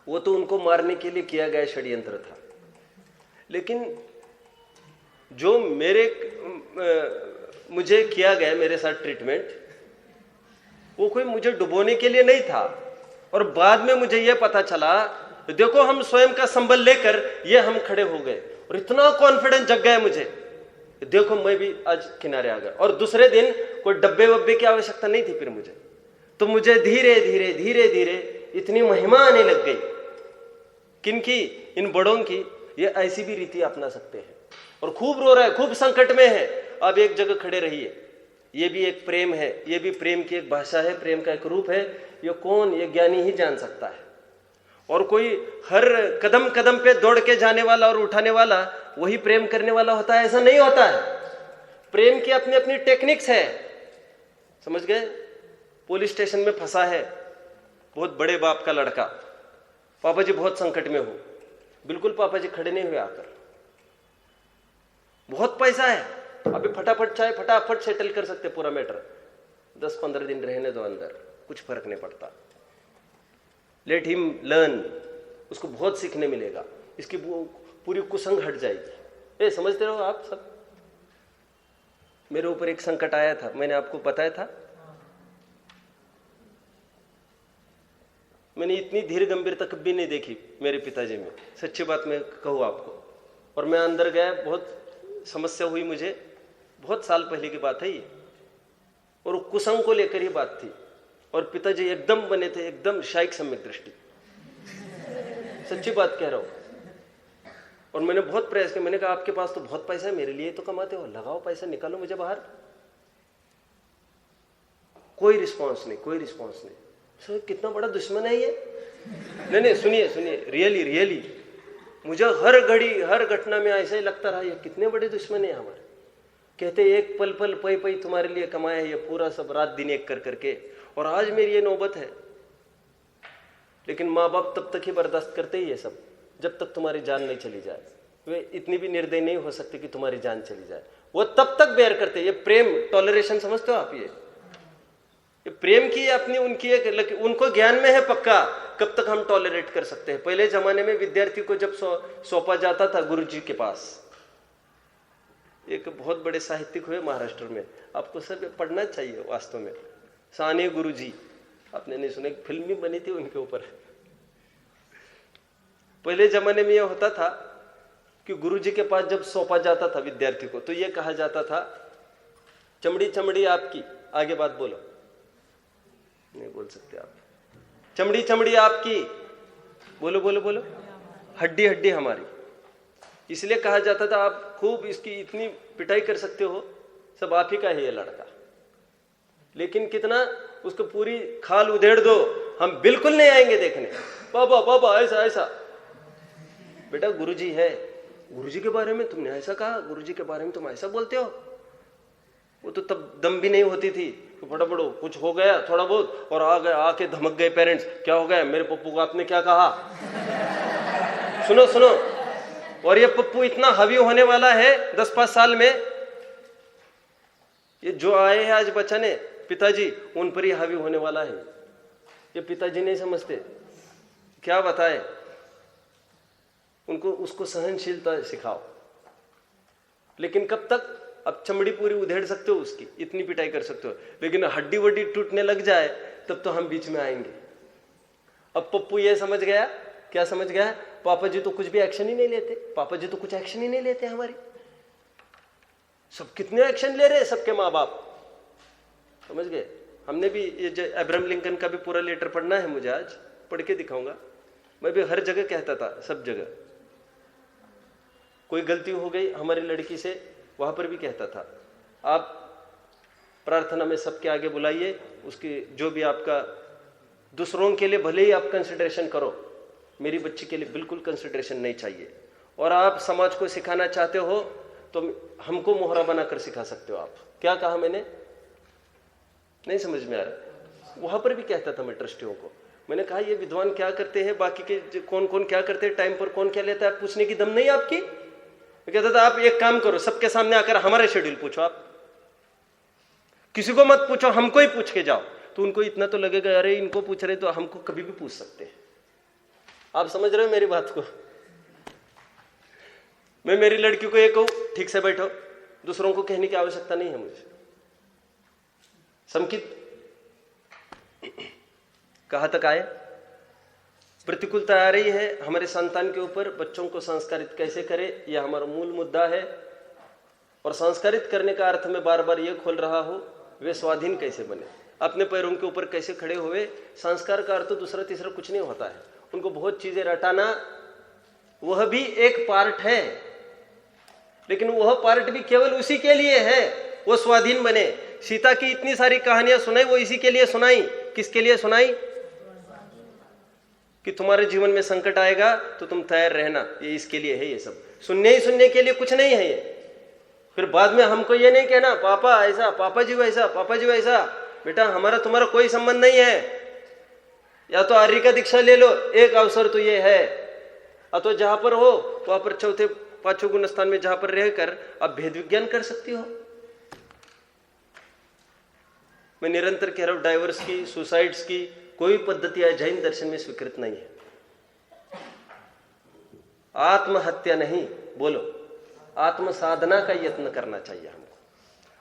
वो तो उनको मारने के लिए किया गया षड्यंत्र था। लेकिन जो मुझे किया गया, मेरे साथ ट्रीटमेंट, वो कोई मुझे डुबोने के लिए नहीं था। और बाद में मुझे यह पता चला, देखो हम स्वयं का संबल लेकर ये हम खड़े हो गए, और इतना कॉन्फिडेंस जग गया मुझे, देखो मैं भी आज किनारे आ गया। और दूसरे दिन कोई डब्बे वब्बे की आवश्यकता नहीं थी फिर मुझे। तो मुझे धीरे धीरे इतनी महिमा आने लग गई। किनकी? इन बड़ों की। ये ऐसी भी रीति अपना सकते हैं। और खूब रो रहा है, खूब संकट में है, आप एक जगह खड़े रहिए। ये भी एक प्रेम है, ये भी प्रेम की एक भाषा है, प्रेम का एक रूप है। ये कौन? ये ज्ञानी ही जान सकता है। और कोई हर कदम कदम पे दौड़ के जाने वाला और उठाने वाला वही प्रेम करने वाला होता है, ऐसा नहीं होता है। प्रेम की अपनी अपनी टेक्निक्स है, समझ गए? पुलिस स्टेशन में फंसा है बहुत बड़े बाप का लड़का, पापा जी बहुत संकट में हो। बिल्कुल पापा जी खड़े नहीं हुए आकर, बहुत पैसा है, अभी फटाफट चाहे फटाफट सेटल कर सकते पूरा मैटर, 10-15 दिन रहने दो अंदर, कुछ फर्क नहीं पड़ता। लेट हिम लर्न, उसको बहुत सीखने मिलेगा, इसकी पूरी कुसंग हट जाएगी। समझते रहो आप सब। मेरे ऊपर एक संकट आया था, मैंने आपको बताया था। मैंने इतनी धीर गंभीरता कभी नहीं देखी मेरे पिताजी में, सच्ची बात मैं कहूँ आपको। और मैं अंदर गया, बहुत समस्या हुई मुझे, बहुत साल पहले की बात है ये, और कुसंग को लेकर ही बात थी। और पिताजी एकदम बने थे, एकदम शायक सम्यक दृष्टि, सच्ची बात कह रहा हूं। और मैंने बहुत प्रयास किया, मैंने कहा आपके पास तो बहुत पैसा है, मेरे लिए तो कमाते हो, लगाओ पैसा, निकालो मुझे बाहर। कोई रिस्पॉन्स नहीं, कोई रिस्पॉन्स नहीं। सर कितना बड़ा दुश्मन है ये। नहीं सुनिए, रियली मुझे हर घड़ी हर घटना में ऐसा ही लगता रहा, ये कितने बड़े दुश्मन है हमारे। कहते एक पल पल पई पई तुम्हारे लिए कमाया है ये पूरा सब, रात दिन एक कर करके, और आज मेरी ये नौबत है। लेकिन माँ बाप तब तक ही बर्दाश्त करते ही ये सब, जब तक तुम्हारी जान नहीं चली जाए। वे इतनी भी निर्दयी नहीं हो सकते कि तुम्हारी जान चली जाए, वो तब तक बेयर करते। ये प्रेम, टॉलरेशन समझते हो आप? ये प्रेम की अपनी उनकी एक, उनको ज्ञान में है पक्का कब तक हम टॉलरेट कर सकते हैं। पहले जमाने में विद्यार्थी को जब सौंपा जाता था गुरुजी के पास, एक बहुत बड़े साहित्यिक हुए महाराष्ट्र में, आपको सब पढ़ना चाहिए वास्तव में, साने गुरुजी, आपने नहीं सुना? एक फिल्म भी बनी थी उनके ऊपर। पहले जमाने में यह होता था कि गुरुजी के पास जब सौंपा जाता था विद्यार्थी को, तो यह कहा जाता था, चमड़ी चमड़ी आपकी, आगे बात बोलो, नहीं बोल सकते आप, चमड़ी चमड़ी आपकी, बोलो बोलो बोलो, हड्डी हड्डी हमारी। इसलिए कहा जाता था आप खूब इसकी इतनी पिटाई कर सकते हो, सब आप ही का है ये लड़का। लेकिन कितना उसको पूरी खाल उधेड़ दो, हम बिल्कुल नहीं आएंगे देखने। बाबा बाबा ऐसा ऐसा, बेटा गुरुजी है, गुरुजी के बारे में तुमने ऐसा कहा, गुरुजी के बारे में तुम ऐसा बोलते हो। वो तो तब दम भी नहीं होती थी, कि फटाफट कुछ हो गया थोड़ा बहुत और आ गए, आके धमक गए पेरेंट्स, क्या हो गया मेरे पप्पू को आपने क्या कहा? सुनो सुनो, और ये पप्पू इतना हावी होने वाला है 10-5 साल में, ये जो आए हैं आज बचाने पिताजी, उन पर ही हावी होने वाला है। ये पिताजी नहीं समझते, क्या बताए उनको, उसको सहनशीलता सिखाओ। लेकिन कब तक? अब चमड़ी पूरी उधेड़ सकते हो उसकी, इतनी पिटाई कर सकते हो, लेकिन हड्डी वड्डी टूटने लग जाए तब तो हम बीच में आएंगे। अब पप्पू ये समझ गया, क्या समझ गया? पापा जी तो कुछ भी एक्शन ही नहीं लेते, पापा जी तो कुछ एक्शन ही नहीं लेते हमारी। सब कितने एक्शन ले रहे हैं सबके माँ बाप, समझ गए? हमने भी ये जो अब्राहम लिंकन का भी पूरा लेटर पढ़ना है मुझे, आज पढ़ के दिखाऊंगा। मैं भी हर जगह कहता था, सब जगह कोई गलती हो गई हमारी लड़की से, वहां पर भी कहता था आप प्रार्थना में सबके आगे बुलाइए, उसकी जो भी आपका, दूसरों के लिए भले ही आप कंसिडरेशन करो, मेरी बच्ची के लिए बिल्कुल कंसिडरेशन नहीं चाहिए। और आप समाज को सिखाना चाहते हो तो हमको मोहरा बनाकर सिखा सकते हो आप। क्या कहा मैंने? नहीं समझ में आ रहा। वहां पर भी कहता था मैं ट्रस्टियों को, मैंने कहा ये विद्वान क्या करते हैं, बाकी के कौन कौन क्या करते हैं, टाइम पर कौन क्या लेता है, पूछने की दम नहीं आपकी। मैं कहता था आप एक काम करो, सबके सामने आकर हमारा शेड्यूल पूछो, आप किसी को मत पूछो, हमको ही पूछ के जाओ। तो उनको इतना तो लगेगा अरे इनको पूछ रहे तो हमको कभी भी पूछ सकते हैं। आप समझ रहे हो मेरी बात को? मैं मेरी लड़की को ये कहूं ठीक से बैठो, दूसरों को कहने की आवश्यकता नहीं है मुझे। संकित कहां तक आए? प्रतिकूलता आ रही है हमारे संतान के ऊपर, बच्चों को संस्कारित कैसे करें, यह हमारा मूल मुद्दा है। और संस्कारित करने का अर्थ मैं बार बार यह खोल रहा हूं, वे स्वाधीन कैसे बने, अपने पैरों के ऊपर कैसे खड़े हुए। संस्कार का अर्थ तो दूसरा तीसरा कुछ नहीं होता है, उनको बहुत चीजें रटाना वह भी एक पार्ट है, लेकिन वह पार्ट भी केवल उसी के लिए है वो स्वाधीन बने। सीता की इतनी सारी कहानियां सुनाई, वो इसी के लिए सुनाई। किसके लिए सुनाई? कि तुम्हारे जीवन में संकट आएगा तो तुम तैयार रहना, ये इसके लिए है। ये सब सुनने ही सुनने के लिए कुछ नहीं है ये। फिर बाद में हमको ये नहीं कहना पापा ऐसा, पापा जी वैसा, पापा जी वैसा। बेटा हमारा तुम्हारा कोई संबंध नहीं है, या तो आर्य का दीक्षा ले लो, एक अवसर तो ये है, अथवा जहां पर हो वहां पर चौथे पांचवें गुण स्थान में जहां पर रहकर आप भेद विज्ञान कर सकती हो। मैं निरंतर कह रहा हूं, डाइवर्स की, सुसाइड्स की कोई पद्धति जैन दर्शन में स्वीकृत नहीं है। आत्महत्या नहीं, बोलो आत्म साधना का यत्न करना चाहिए हमको।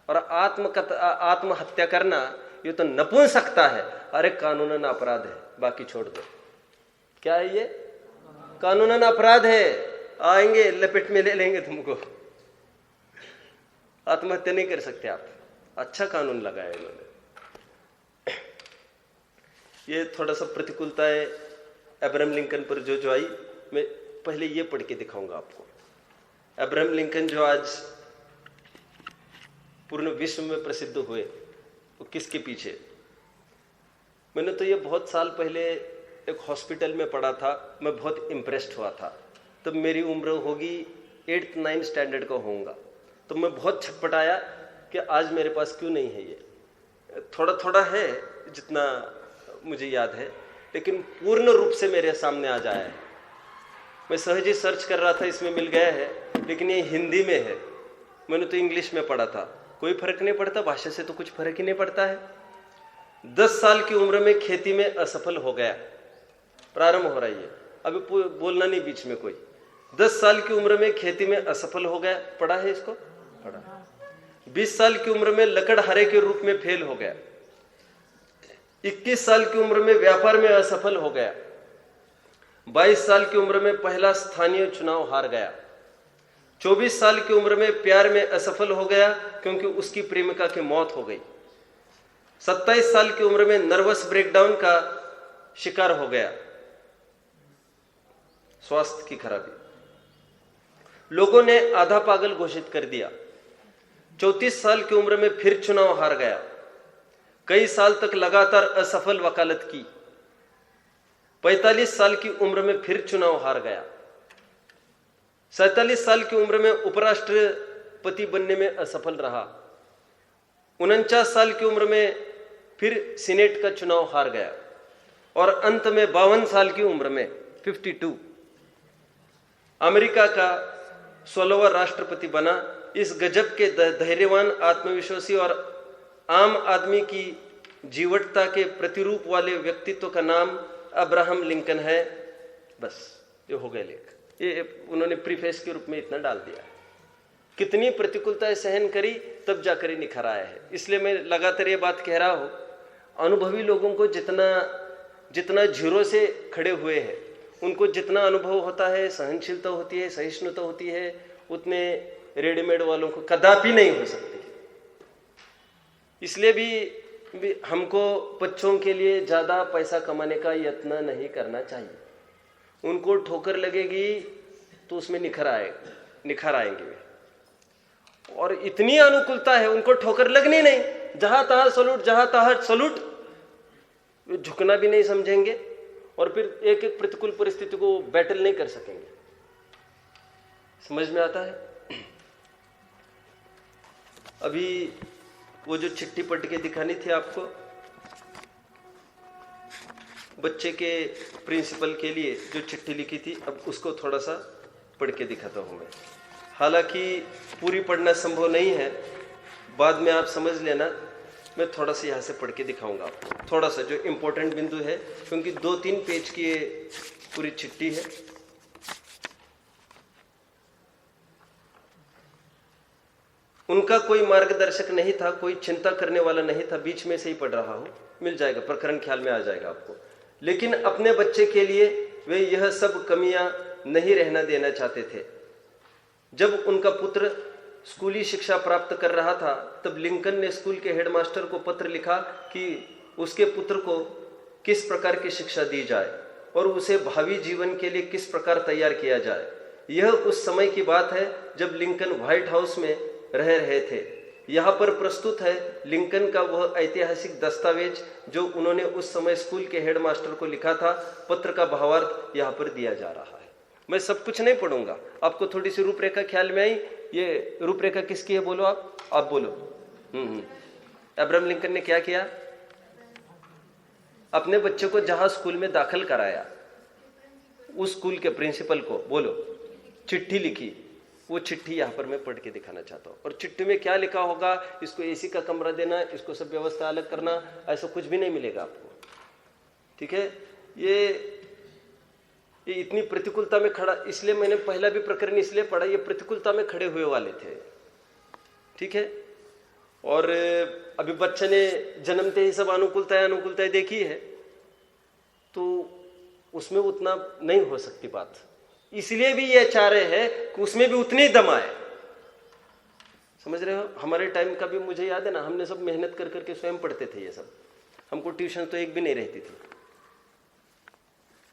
और आत्महत्या करना ये तो नपुंसकता है, अरे कानूनन अपराध है, बाकी छोड़ दो। क्या है ये? कानूनन अपराध है, आएंगे लपेट में ले लेंगे तुमको। आत्महत्या नहीं कर सकते आप, अच्छा कानून लगाया इन्होंने। ये थोड़ा सा प्रतिकूलता है अब्राहम लिंकन पर जो आई, मैं पहले ये पढ़ के दिखाऊंगा आपको। अब्राहम लिंकन जो आज पूर्ण विश्व में प्रसिद्ध हुए, वो किसके पीछे? मैंने तो ये बहुत साल पहले एक हॉस्पिटल में पढ़ा था, मैं बहुत इम्प्रेस्ड हुआ था। तब मेरी उम्र होगी 8th-9th स्टैंडर्ड का होऊंगा। तो मैं बहुत छटपटाया कि आज मेरे पास क्यों नहीं है ये। थोड़ा थोड़ा है जितना मुझे याद है, लेकिन पूर्ण रूप से मेरे सामने आ जाया है। मैं सहज ही सर्च कर रहा था, इसमें मिल गया है, लेकिन ये हिंदी में है। मैंने तो इंग्लिश में पढ़ा था, कोई फर्क नहीं पड़ता, भाषा से तो कुछ फर्क ही नहीं पड़ता है। 10 साल की उम्र में खेती में असफल हो गया, प्रारंभ हो रही है, अभी बोलना नहीं बीच में कोई। 10 साल की उम्र में खेती में असफल हो गया, पढ़ा है इसको? पढ़ा। 20 साल की उम्र में लकड़हारे के रूप में फेल हो गया। 21 साल की उम्र में व्यापार में असफल हो गया। 22 साल की उम्र में पहला स्थानीय चुनाव हार गया। 24 साल की उम्र में प्यार में असफल हो गया क्योंकि उसकी प्रेमिका की मौत हो गई। 27 साल की उम्र में नर्वस ब्रेकडाउन का शिकार हो गया, स्वास्थ्य की खराबी, लोगों ने आधा पागल घोषित कर दिया। 34 साल की उम्र में फिर चुनाव हार गया, कई साल तक लगातार असफल वकालत की। 45 साल की उम्र में फिर चुनाव हार गया। 47 साल की उम्र में उपराष्ट्रपति बनने में असफल रहा। 49 साल की उम्र में फिर सीनेट का चुनाव हार गया और अंत में 52 साल की उम्र में 52 अमेरिका का 16वां राष्ट्रपति बना। इस गजब के धैर्यवान, आत्मविश्वासी और आम आदमी की जीवटता के प्रतिरूप वाले व्यक्तित्व का नाम अब्राहम लिंकन है। बस ये हो गया लेख। ये उन्होंने प्रीफेस के रूप में इतना डाल दिया। कितनी प्रतिकूलताएं सहन करी तब जाकर ये निखर आया है। इसलिए मैं लगातार ये बात कह रहा हूं, अनुभवी लोगों को जितना जीरो से खड़े हुए हैं, उनको जितना अनुभव होता है, सहनशीलता होती है, सहिष्णुता होती है, उतने रेडीमेड वालों को कदापि नहीं हो सकती। इसलिए भी हमको बच्चों के लिए ज्यादा पैसा कमाने का यत्न नहीं करना चाहिए। उनको ठोकर लगेगी तो उसमें निखर आएंगे वे। और इतनी अनुकूलता है, उनको ठोकर लगनी नहीं, जहां तहां सलूट, झुकना भी नहीं समझेंगे और फिर एक एक प्रतिकूल परिस्थिति को बैटल नहीं कर सकेंगे। समझ में आता है? अभी वो जो चिट्ठी पढ़ के दिखानी थी आपको, बच्चे के प्रिंसिपल के लिए जो चिट्ठी लिखी थी, अब उसको थोड़ा सा पढ़ के दिखाता हूं मैं। हालांकि पूरी पढ़ना संभव नहीं है, बाद में आप समझ लेना। मैं थोड़ा सा यहाँ से पढ़ के दिखाऊंगा आपको, थोड़ा सा जो इम्पोर्टेंट बिंदु है, क्योंकि 2-3 पेज की ये पूरी चिट्ठी है। उनका कोई मार्गदर्शक नहीं था, कोई चिंता करने वाला नहीं था। बीच में से ही पढ़ रहा हूं, मिल जाएगा, प्रकरण ख्याल में आ जाएगा आपको। लेकिन अपने बच्चे के लिए वे यह सब कमियां नहीं रहना देना चाहते थे। जब उनका पुत्र स्कूली शिक्षा प्राप्त कर रहा था, तब लिंकन ने स्कूल के हेडमास्टर को पत्र लिखा कि उसके पुत्र को किस प्रकार की शिक्षा दी जाए और उसे भावी जीवन के लिए किस प्रकार तैयार किया जाए। यह उस समय की बात है जब लिंकन व्हाइट हाउस में रह रहे थे। यहाँ पर प्रस्तुत है लिंकन का वह ऐतिहासिक दस्तावेज जो उन्होंने उस समय स्कूल के हेडमास्टर को लिखा था। पत्र का भावार्थ यहाँ पर दिया जा रहा है। मैं सब कुछ नहीं पढ़ूंगा, आपको थोड़ी सी रूपरेखा ख्याल में आई। ये रूपरेखा किसकी है बोलो आप बोलो। अब्राहम लिंकन ने क्या किया? अपने बच्चे को जहां स्कूल में दाखिल कराया, उस स्कूल के प्रिंसिपल को बोलो चिट्ठी लिखी। वो चिट्ठी यहाँ पर मैं पढ़ के दिखाना चाहता हूँ। और चिट्ठी में क्या लिखा होगा, इसको एसी का कमरा देना, इसको सब व्यवस्था अलग करना, ऐसा कुछ भी नहीं मिलेगा आपको। ठीक है? ये इतनी प्रतिकूलता में खड़ा, इसलिए मैंने पहला भी प्रकरण इसलिए पढ़ा, ये प्रतिकूलता में खड़े हुए वाले थे। ठीक है? और अभी बच्चे ने जन्मते ही सब अनुकूलताएं देखी है, तो उसमें उतना नहीं हो सकती बात। इसलिए भी ये चाह रहे हैं कि उसमें भी उतनी दम आए। समझ रहे हो? हमारे टाइम का भी मुझे याद है ना, हमने सब मेहनत कर करके स्वयं पढ़ते थे ये सब। हमको ट्यूशन तो एक भी नहीं रहती थी।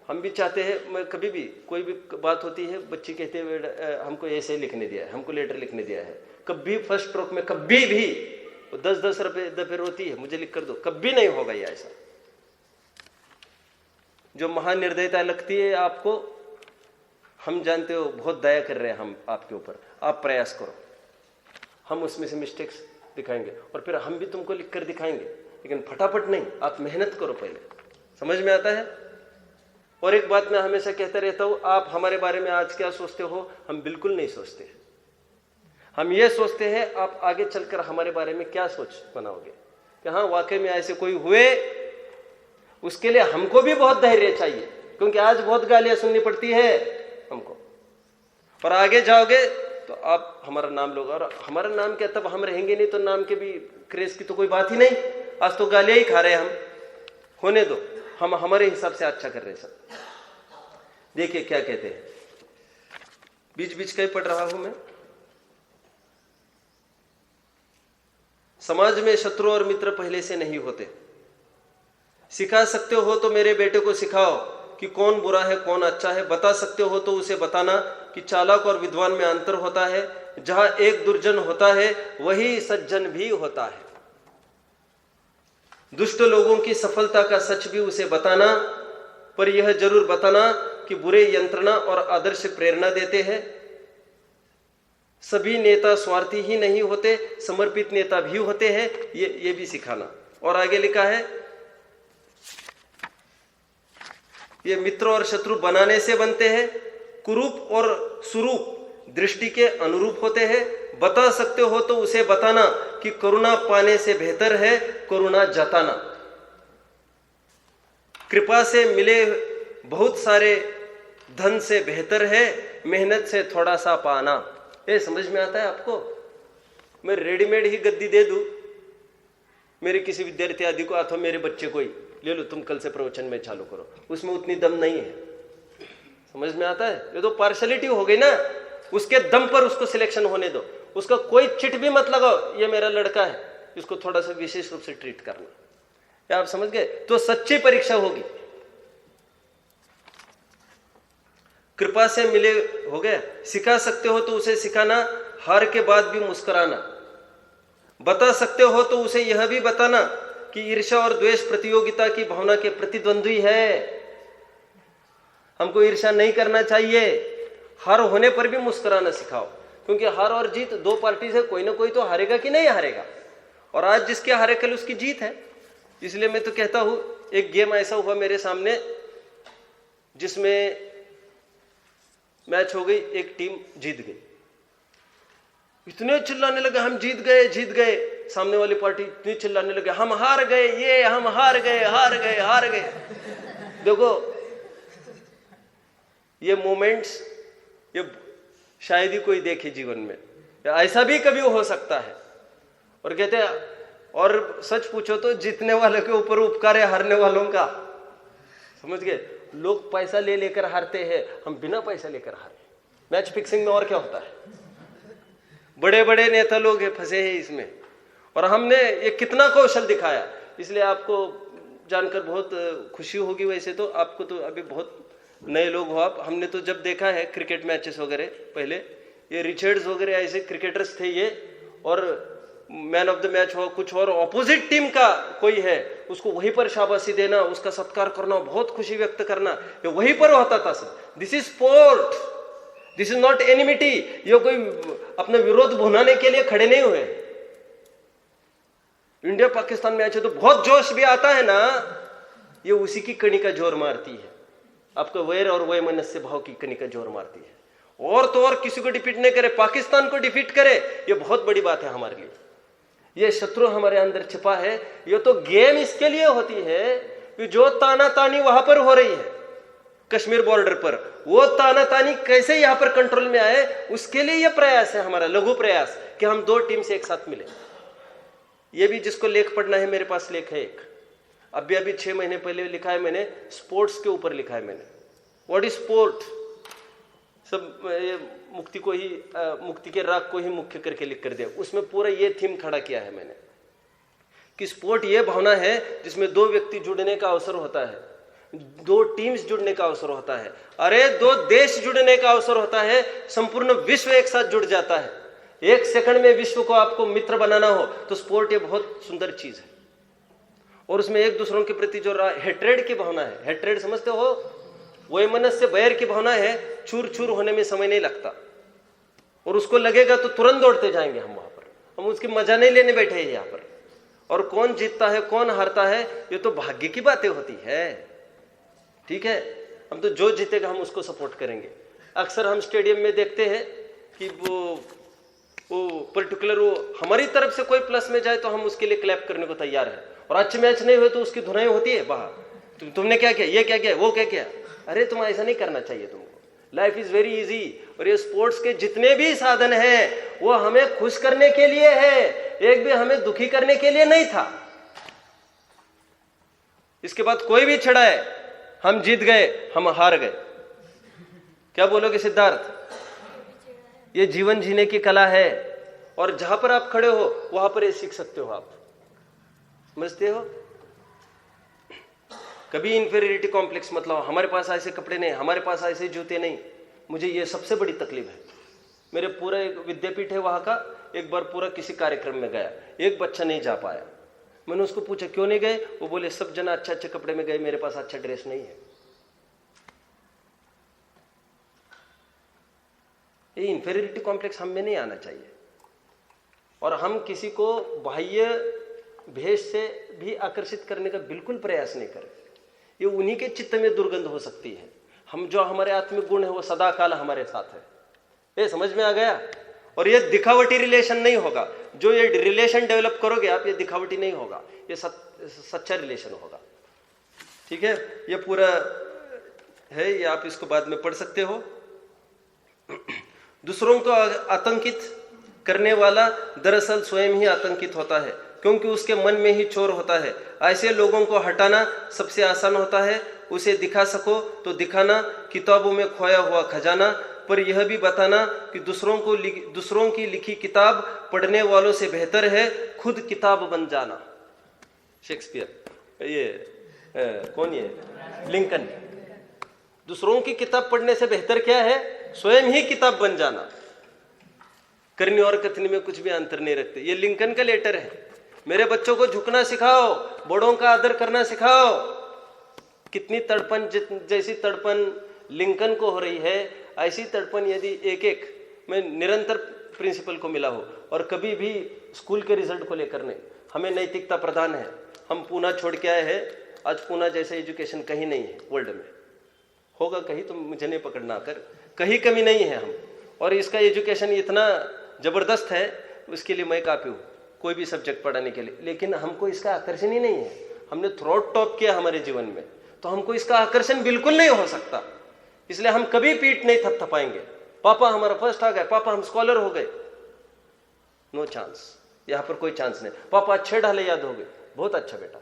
हम भी चाहते हैं, मैं कभी भी कोई भी बात होती है, बच्चे कहते हैं हमको ऐसे लिखने दिया है, हमको लेटर लिखने दिया है, कभी फर्स्ट स्ट्रोक में कभी भी 10-10 रुपए दफे रोती है, मुझे लिख कर दो, कभी नहीं होगा ये ऐसा। जो महानिर्दयता लगती है आपको, हम जानते हो बहुत दया कर रहे हैं हम आपके ऊपर, आप प्रयास करो, हम उसमें से मिस्टेक्स दिखाएंगे और फिर हम भी तुमको लिख कर दिखाएंगे, लेकिन फटाफट नहीं, आप मेहनत करो पहले। समझ में आता है? और एक बात मैं हमेशा कहता रहता हूं, आप हमारे बारे में आज क्या सोचते हो, हम बिल्कुल नहीं सोचते। हम ये सोचते हैं आप आगे चलकर हमारे बारे में क्या सोच बनाओगे, कि हाँ वाकई में ऐसे कोई हुए। उसके लिए हमको भी बहुत धैर्य चाहिए, क्योंकि आज बहुत गालियां सुननी पड़ती है हमको। और आगे जाओगे तो आप हमारा नाम लोगे, और हमारा नाम क्या, तब हम रहेंगे नहीं तो नाम के भी क्रेज की तो कोई बात ही नहीं। आज तो गालियां ही खा रहे हैं हम, होने दो, हम हमारे हिसाब से अच्छा कर रहे हैं सब। देखिए क्या कहते हैं, बीच बीच का ही पढ़ रहा हूं मैं। समाज में शत्रु और मित्र पहले से नहीं होते। सिखा सकते हो तो मेरे बेटे को सिखाओ कि कौन बुरा है कौन अच्छा है। बता सकते हो तो उसे बताना कि चालाक और विद्वान में अंतर होता है। जहां एक दुर्जन होता है वही सज्जन भी होता है। दुष्ट लोगों की सफलता का सच भी उसे बताना, पर यह जरूर बताना कि बुरे यंत्रणा और आदर्श प्रेरणा देते हैं। सभी नेता स्वार्थी ही नहीं होते, समर्पित नेता भी होते हैं, ये भी सिखाना। और आगे लिखा है, ये मित्र और शत्रु बनाने से बनते हैं, कुरूप और सुरूप दृष्टि के अनुरूप होते हैं। बता सकते हो तो उसे बताना कि करुणा पाने से बेहतर है करुणा जताना। कृपा से मिले बहुत सारे धन से बेहतर है मेहनत से थोड़ा सा पाना। ये समझ में आता है आपको? मैं रेडीमेड ही गद्दी दे दूं मेरे किसी विद्यार्थी आदि को, अथवा मेरे बच्चे को ही ले लो, तुम कल से प्रवचन में चालू करो, उसमें उतनी दम नहीं है। समझ में आता है? ये तो पार्शलिटी हो गई ना। उसके दम पर उसको सिलेक्शन होने दो, उसका कोई चिट भी मत लगाओ, ये मेरा लड़का है, इसको थोड़ा सा विशेष रूप से ट्रीट करना। क्या आप समझ गए? तो सच्ची परीक्षा होगी। कृपा से मिले हो गया, सिखा सकते हो तो उसे सिखाना, हार के बाद भी मुस्कुराना। बता सकते हो तो उसे यह भी बताना कि ईर्ष्या और द्वेष प्रतियोगिता की भावना के प्रतिद्वंद्वी है, हमको ईर्ष्या नहीं करना चाहिए। हार होने पर भी मुस्कुराना सिखाओ, क्योंकि हार और जीत दो पार्टी से कोई ना कोई तो हारेगा कि नहीं हारेगा, और आज जिसके हारे कल उसकी जीत है। इसलिए मैं तो कहता हूं, एक गेम ऐसा हुआ मेरे सामने जिसमें मैच हो गई, एक टीम जीत गई, इतने चिल्लाने लगे हम जीत गए जीत गए, सामने वाली पार्टी इतनी चिल्लाने लगे हम हार गए, ये हम हार गए हार गए हार गए। देखो ये मोमेंट्स ये शायद ही कोई देखे जीवन में, ऐसा भी कभी हो सकता है। और कहते हैं, और सच पूछो तो जीतने वाले के ऊपर उपकार है हारने वालों का। समझ गए? लोग पैसा ले लेकर हारते हैं, हम बिना पैसा लेकर हारे। मैच फिक्सिंग में और क्या होता है? बड़े बड़े नेता लोग फंसे हैं इसमें, और हमने ये कितना कौशल दिखाया। इसलिए आपको जानकर बहुत खुशी होगी। वैसे तो आपको तो अभी बहुत नए लोग हो आप, हमने तो जब देखा है क्रिकेट मैचेस वगैरह, पहले ये रिचर्ड्स वगैरह ऐसे क्रिकेटर्स थे ये, और मैन ऑफ द मैच हो कुछ और ऑपोजिट टीम का कोई है, उसको वहीं पर शाबाशी देना, उसका सत्कार करना, बहुत खुशी व्यक्त करना, ये वहीं पर होता था सब। This is sport, this is not enmity. ये कोई अपना विरोध भुनाने के लिए खड़े नहीं हुए। इंडिया पाकिस्तान मैच है तो बहुत जोश भी आता है ना, ये उसी की कणी का जोर मारती है, आपको वैर और वैमनस्य भाव की कणी का जोर मारती है। और तो और किसी को डिफीट नहीं करे, पाकिस्तान को डिफीट करे, ये बहुत बड़ी बात है हमारे लिए। ये शत्रु हमारे अंदर छिपा है। ये तो गेम इसके लिए होती है कि जो तानातानी वहां पर हो रही है कश्मीर बॉर्डर पर, वो तानातानी कैसे यहां पर कंट्रोल में आए, उसके लिए यह प्रयास है हमारा, लघु प्रयास, कि हम दो टीम से एक साथ मिले। ये भी जिसको लेख पढ़ना है, मेरे पास लेख है एक, अभी 6 महीने पहले लिखा है मैंने, स्पोर्ट्स के ऊपर लिखा है मैंने। What is sport? सब ये मुक्ति को ही मुक्ति के राग को ही मुख्य करके लिख कर दिया। उसमें पूरा ये थीम खड़ा किया है मैंने कि स्पोर्ट ये भावना है जिसमें दो व्यक्ति जुड़ने का अवसर होता है, दो टीम्स जुड़ने का अवसर होता है, अरे दो देश जुड़ने का अवसर होता है, संपूर्ण विश्व एक साथ जुड़ जाता है। एक सेकंड में विश्व को आपको मित्र बनाना हो तो स्पोर्ट ये बहुत सुंदर चीज है। और उसमें एक दूसरों के प्रति जो हेट्रेड की भावना है, हेट्रेड समझते हो, वैमनस्य बैर की भावना है, चूर चूर होने में समय नहीं लगता, और उसको लगेगा तो तुरंत दौड़ते जाएंगे हम वहां पर। हम उसकी मजा नहीं लेने बैठे हैं यहाँ पर। और कौन जीतता है कौन हारता है ये तो भाग्य की बातें होती है, ठीक है। हम तो जो जीतेगा हम उसको सपोर्ट करेंगे। अक्सर हम स्टेडियम में देखते हैं कि वो पर्टिकुलर वो हमारी तरफ से कोई प्लस में जाए तो हम उसके लिए क्लैप करने को तैयार है, और अच्छे मैच नहीं हुए तो उसकी धुनाई होती है बाहर, तुमने क्या किया, ये क्या किया, वो क्या किया। अरे तुम ऐसा नहीं करना चाहिए तुमको। Life is very easy. और ये स्पोर्ट्स के जितने भी साधन हैं वो हमें खुश करने के लिए है, एक भी हमें दुखी करने के लिए नहीं था। इसके बाद कोई भी छड़ाए, हम जीत गए हम हार गए, क्या बोलोगे सिद्धार्थ? ये जीवन जीने की कला है, और जहां पर आप खड़े हो वहां पर ये सीख सकते हो आप। समझते हो? कभी इंफीरियरिटी कॉम्प्लेक्स मत लाओ, हमारे पास ऐसे कपड़े नहीं, हमारे पास ऐसे जूते नहीं। मुझे ये सबसे बड़ी तकलीफ है। मेरे पूरा एक विद्यापीठ है वहां का, एक बार पूरा किसी कार्यक्रम में गया, एक बच्चा नहीं जा पाया। मैंने उसको पूछा क्यों नहीं गए, वो बोले सब जना अच्छे अच्छे कपड़े में गए, मेरे पास अच्छा ड्रेस नहीं है। ये इंफीरियरिटी कॉम्प्लेक्स हम में नहीं आना चाहिए। और हम किसी को बाह्य भेष से भी आकर्षित करने का बिल्कुल प्रयास नहीं करें। ये उन्हीं के चित्त में दुर्गंध हो सकती है। हम जो हमारे आत्मिक गुण है वो सदा काल हमारे साथ है। ये समझ में आ गया? और ये दिखावटी रिलेशन नहीं होगा। जो ये रिलेशन डेवलप करोगे आप, ये दिखावटी नहीं होगा, ये सच्चा रिलेशन होगा। ठीक है, ये पूरा है, ये आप इसको बाद में पढ़ सकते हो। दूसरों को आतंकित करने वाला दरअसल स्वयं ही आतंकित होता है, क्योंकि उसके मन में ही चोर होता है। ऐसे लोगों को हटाना सबसे आसान होता है। उसे दिखा सको तो दिखाना किताबों में खोया हुआ खजाना, पर यह भी बताना कि दूसरों की लिखी किताब पढ़ने वालों से बेहतर है खुद किताब बन जाना। शेक्सपियर, ये कौन, ये लिंकन। दूसरों की किताब पढ़ने से बेहतर क्या है? स्वयं ही किताब बन जाना। करनी और कथनी में कुछ भी अंतर नहीं रखते। ये लिंकन का लेटर है। मेरे बच्चों को झुकना सिखाओ, बड़ों का आदर करना सिखाओ। कितनी तड़पन, जैसी तड़पन लिंकन को हो रही है, ऐसी तड़पन यदि एक एक में निरंतर प्रिंसिपल को मिला हो, और कभी भी स्कूल के रिजल्ट को लेकर नहीं। हमें नैतिकता प्रधान है। हम पूना छोड़ के आए हैं। आज पूना जैसे एजुकेशन कहीं नहीं है वर्ल्ड में। होगा कहीं तो मुझे नहीं पकड़ना कर, कहीं कमी नहीं है हम। और इसका एजुकेशन इतना जबरदस्त है, उसके लिए मैं काफी हूँ कोई भी सब्जेक्ट पढ़ाने के लिए। लेकिन हमको इसका आकर्षण ही नहीं है। हमने थ्रोट टॉप किया हमारे जीवन में, तो हमको इसका आकर्षण बिल्कुल नहीं हो सकता। इसलिए हम कभी पीठ नहीं थपथपाएंगे। पापा हमारा फर्स्ट आ गए, पापा हम स्कॉलर हो गए, नो चांस। यहां पर कोई चांस नहीं। पापा अच्छे ढाले याद हो गए, बहुत अच्छा बेटा,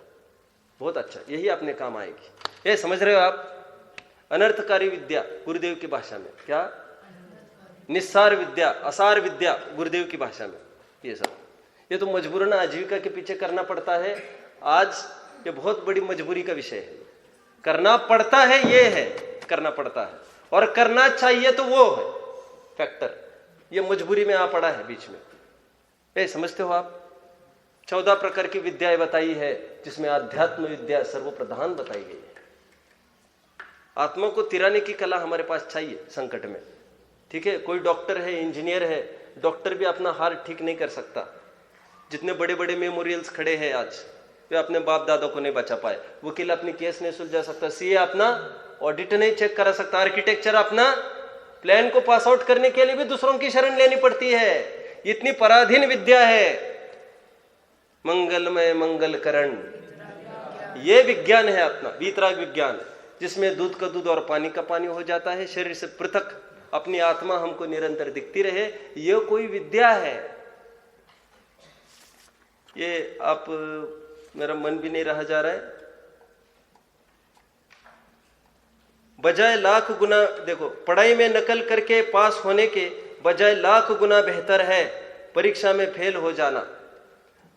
बहुत अच्छा, यही अपने काम आएगी। ये समझ रहे हो आप? अनर्थकारी विद्या गुरुदेव की भाषा में क्या? निस्सार विद्या, असार विद्या गुरुदेव की भाषा में। ये सब ये तो मजबूरन आजीविका के पीछे करना पड़ता है। आज ये बहुत बड़ी मजबूरी का विषय है। करना पड़ता है, ये है करना पड़ता है, और करना चाहिए तो वो है फैक्टर। ये मजबूरी में आ पड़ा है बीच में। ये समझते हो आप? 14 प्रकार की विद्याएं बताई है, जिसमें आध्यात्म विद्या सर्वप्रधान बताई गई है। आत्मा को तिराने की कला हमारे पास चाहिए संकट में। ठीक है, कोई डॉक्टर है, इंजीनियर है, डॉक्टर भी अपना हार्ट ठीक नहीं कर सकता। जितने बड़े बड़े मेमोरियल्स खड़े हैं आज, वे अपने बाप दादा को नहीं बचा पाए। वकील अपनी केस नहीं सुलझा सकता, सीए अपना ऑडिट नहीं चेक करा सकता, आर्किटेक्चर अपना प्लान को पास आउट करने के लिए भी दूसरों की शरण लेनी पड़ती है। इतनी पराधीन विद्या है। मंगलमय मंगलकरण, ये विज्ञान है अपना, वीतराग विज्ञान, जिसमें दूध का दूध और पानी का पानी हो जाता है। शरीर से पृथक अपनी आत्मा हमको निरंतर दिखती रहे, ये कोई विद्या है। ये आप, मेरा मन भी नहीं रहा जा रहा है। बजाय लाख गुना, देखो, पढ़ाई में नकल करके पास होने के बजाय लाख गुना बेहतर है परीक्षा में फेल हो जाना।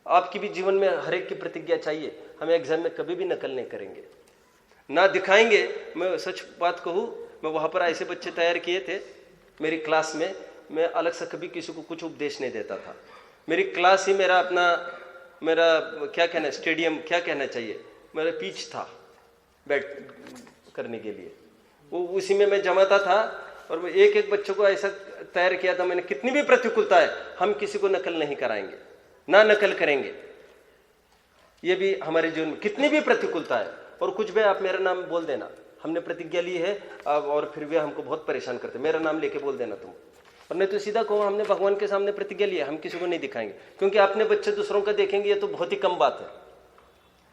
आपकी भी जीवन में हर एक की प्रतिज्ञा चाहिए, हम एग्जाम में कभी भी नकल नहीं करेंगे, ना दिखाएंगे। मैं सच बात कहूँ, मैं वहाँ पर ऐसे बच्चे तैयार किए थे मेरी क्लास में। मैं अलग से कभी किसी को कुछ उपदेश नहीं देता था। मेरी क्लास ही मेरा क्या कहना, स्टेडियम क्या कहना चाहिए, मेरा पिच था बैट करने के लिए। वो उसी में मैं जमाता था, और मैं एक एक बच्चों को ऐसा तैयार किया था मैंने। कितनी भी प्रतिकूलता है, हम किसी को नकल नहीं कराएंगे, ना नकल करेंगे। ये भी हमारे जीवन में कितनी भी प्रतिकूलता है, और कुछ भी आप मेरा नाम बोल देना, हमने प्रतिज्ञा ली है अब, और फिर भी हमको बहुत परेशान करते, मेरा नाम लेके बोल देना तुम। और नहीं तो सीधा कहो हमने भगवान के सामने प्रतिज्ञा ली है, हम किसी को नहीं दिखाएंगे, क्योंकि अपने बच्चे दूसरों का देखेंगे, ये तो बहुत ही कम बात है।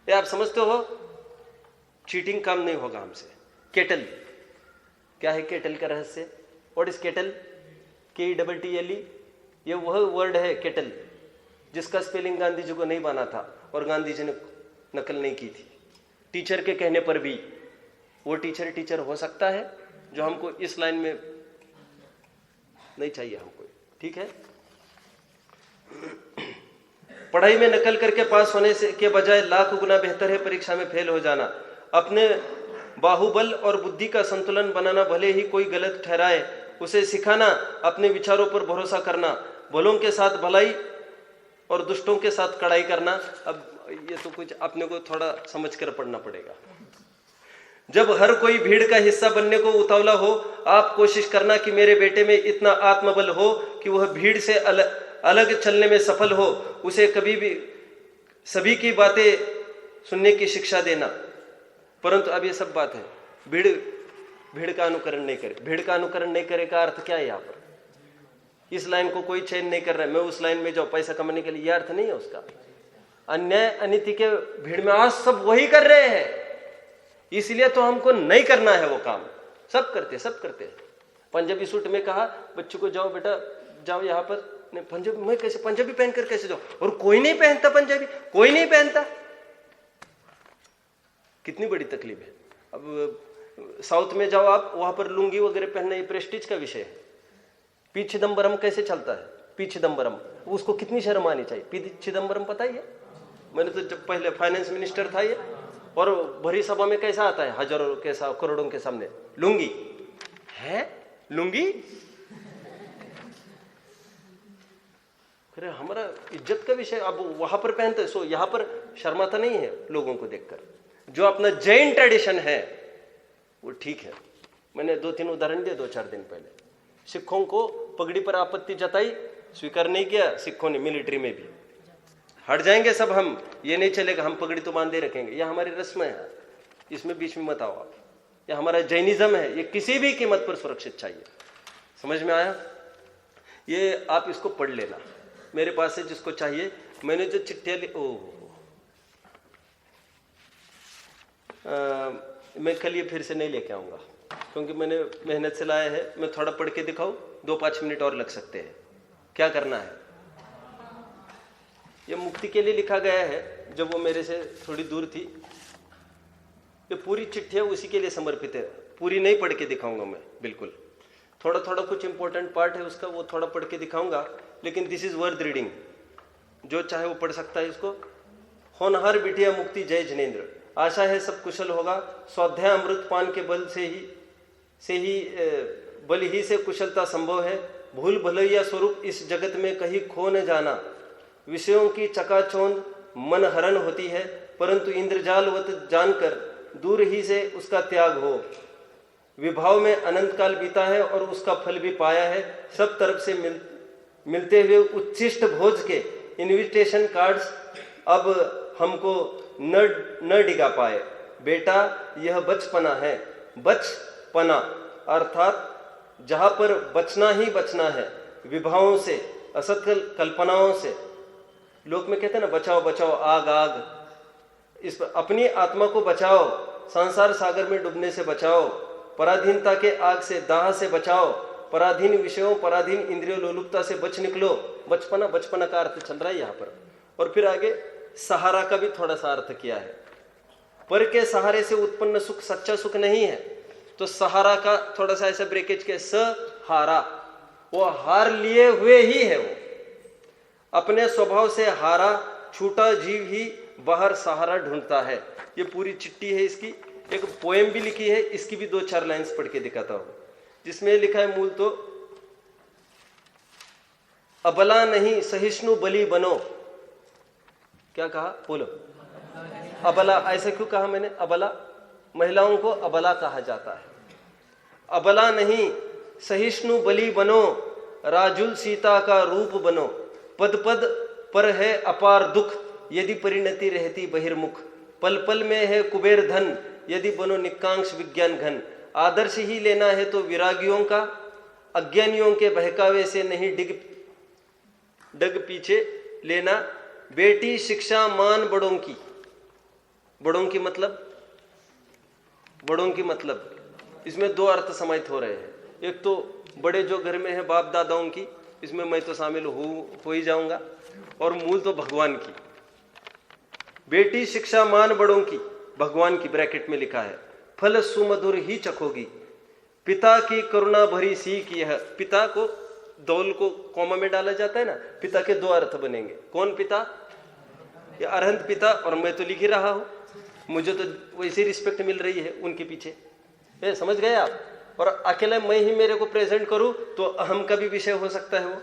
ये आप समझते हो? चीटिंग काम नहीं होगा हमसे। केटल क्या है? केटल का रहस्य, व्हाट इज केटल? KETTLE, ये वह वर्ड है केटल, जिसका स्पेलिंग गांधी जी को नहीं बना था, और गांधी जी ने नकल नहीं की थी। टीचर के कहने पर भी वो टीचर हो सकता है जो हमको इस लाइन में नहीं चाहिए हमको। ठीक है, पढ़ाई में नकल करके पास होने से के बजाय लाख गुना बेहतर है परीक्षा में फेल हो जाना। अपने बाहुबल और बुद्धि का संतुलन बनाना भले ही कोई गलत ठहराए, उसे सिखाना, अपने विचारों पर भरोसा करना, भलों के साथ भलाई और दुष्टों के साथ कड़ाई करना। अब ये तो कुछ अपने को थोड़ा समझ कर पढ़ना पड़ेगा। जब हर कोई भीड़ का हिस्सा बनने को उतावला हो, आप कोशिश करना कि मेरे बेटे में इतना आत्मबल हो कि वह भीड़ से अलग चलने में सफल हो। उसे कभी भी सभी की बातें सुनने की शिक्षा देना। परंतु अब ये सब बात है, भीड़ का अनुकरण नहीं करे। भीड़ का अनुकरण नहीं करे का अर्थ क्या है? यहाँ पर इस लाइन को कोई चेंज नहीं कर रहा है, मैं उस लाइन में जाऊं पैसा कमाने के लिए, यह अर्थ नहीं है उसका। अन्याय अनिति के भीड़ में आज सब वही कर रहे हैं, इसलिए तो हमको नहीं करना है वो काम। सब करते। पंजाबी सूट में कहा बच्चों को, जाओ बेटा जाओ यहाँ पर, पंजाबी मैं कैसे पंजाबी पहनकर कैसे जाओ? और कोई नहीं पहनता पंजाबी, कोई नहीं पहनता। कितनी बड़ी तकलीफ है। अब साउथ में जाओ आप, वहां पर लुंगी वगैरह पहनना ये प्रेस्टीज का विषय है। पी चिदम्बरम कैसे चलता है? पी चिदम्बरम, उसको कितनी शर्म आनी चाहिए। पी चिदम्बरम पता ही है, मैंने तो जब पहले फाइनेंस मिनिस्टर था ये, और भरी सभा में कैसा आता है, हजारों के करोड़ों के सामने लुंगी है, लुंगी। अरे हमारा इज्जत का विषय, अब वहां पर पहनते सो यहां पर शर्माता नहीं है लोगों को देखकर। जो अपना जैन ट्रेडिशन है वो ठीक है। मैंने 2-3 उदाहरण दिए 2-4 दिन पहले। सिखों को पगड़ी पर आपत्ति जताई, स्वीकार नहीं किया सिखों ने, मिलिट्री में भी हट जाएंगे सब हम, ये नहीं चलेगा, हम पगड़ी तो बांधे रखेंगे, यह हमारी रस्म है, इसमें बीच में मत आओ आप। यह हमारा जैनिज्म है, ये किसी भी कीमत पर सुरक्षित चाहिए। समझ में आया? ये आप इसको पढ़ लेना, मेरे पास से जिसको चाहिए। मैंने जो चिट्ठियां मैं कल ये फिर से नहीं लेके आऊंगा, क्योंकि मैंने मेहनत से लाया है। मैं थोड़ा पढ़ के दिखाऊं, 2-5 मिनट और लग सकते हैं। क्या करना है? ये मुक्ति के लिए लिखा गया है, जब वो मेरे से थोड़ी दूर थी। ये पूरी चिट्ठियां उसी के लिए समर्पित है, पूरी नहीं पढ़ के दिखाऊंगा मैं, बिल्कुल थोड़ा थोड़ा कुछ इंपॉर्टेंट पार्ट है उसका, वो थोड़ा पढ़ के दिखाऊंगा। लेकिन दिस इज वर्थ रीडिंग, जो चाहे वो पढ़ सकता है इसको। होनहार बिटिया मुक्ति जय जिनेन्द्र, आशा है सब कुशल होगा। स्वाध्याय अमृत पान के बल से कुशलता संभव है। भूल भलैया स्वरूप इस जगत में कहीं खो न जाना। विषयों की चकाचौंध मन हरण होती है, परंतु इंद्रजालवत जानकर दूर ही से उसका त्याग हो। विभाव में अनंत काल बीता है और उसका फल भी पाया है। सब तरफ से मिलते हुए उच्छिष्ट भोज के इनविटेशन कार्ड्स अब हमको न डिगा पाए। बेटा यह बचपना है, बचपना अर्थात जहां पर बचना ही बचना है, विभावों से, असत कल्पनाओं से। लोक में कहते हैं ना, बचाओ बचाओ आग आग, इस अपनी आत्मा को बचाओ, संसार सागर में डूबने से बचाओ, पराधीनता के आग से, दाह से बचाओ, पराधीन विषयों, पराधीन इंद्रियों लोलुपता से बच निकलो। बचपना, बचपना का अर्थ चल रहा है यहाँ पर। और फिर आगे सहारा का भी थोड़ा सा अर्थ किया है। पर के सहारे से उत्पन्न सुख सच्चा सुख नहीं है, तो सहारा का थोड़ा सा ऐसा ब्रेकेज के, सहारा, वो हार लिए हुए ही है, वो अपने स्वभाव से हारा छूटा जीव ही बाहर सहारा ढूंढता है। ये पूरी चिट्ठी है इसकी। एक पोएम भी लिखी है, इसकी भी 2-4 लाइंस पढ़ के दिखाता हूं, जिसमें लिखा है मूल तो, अबला नहीं सहिष्णु बलि बनो। क्या कहा बोलो? अबला, ऐसा क्यों कहा मैंने? अबला, महिलाओं को अबला कहा जाता है। अबला नहीं सहिष्णु बलि बनो, राजुल सीता का रूप बनो। पद पद पर है अपार दुख, यदि परिणति रहती बहिर्मुख। पल पल में है कुबेर धन, यदि बनो निकांक्ष विज्ञान घन। आदर्श ही लेना है तो विरागियों का, अज्ञानियों के बहकावे से नहीं डग पीछे लेना। बेटी शिक्षा मान बड़ों की, बड़ों की मतलब, बड़ों की मतलब इसमें 2 अर्थ समाहित हो रहे हैं। एक तो बड़े जो घर में है बाप दादाओं की, इसमें मैं तो शामिल हो ही जाऊंगा, और मूल तो भगवान की। बेटी शिक्षा मान बड़ों की, भगवान की ब्रैकेट में लिखा है। फल सुमधुर ही चखोगी, पिता की करुणा भरी सीख यह। पिता को, दौल को कॉमा में डाला जाता है ना, पिता के 2 अर्थ बनेंगे। कौन पिता? ये अरहंत पिता, और मैं तो लिख ही रहा हूं, मुझे तो वैसी रिस्पेक्ट मिल रही है उनके पीछे। समझ गए आप? और अकेला मैं ही मेरे को प्रेजेंट करूं तो अहम का भी विषय हो सकता है वो।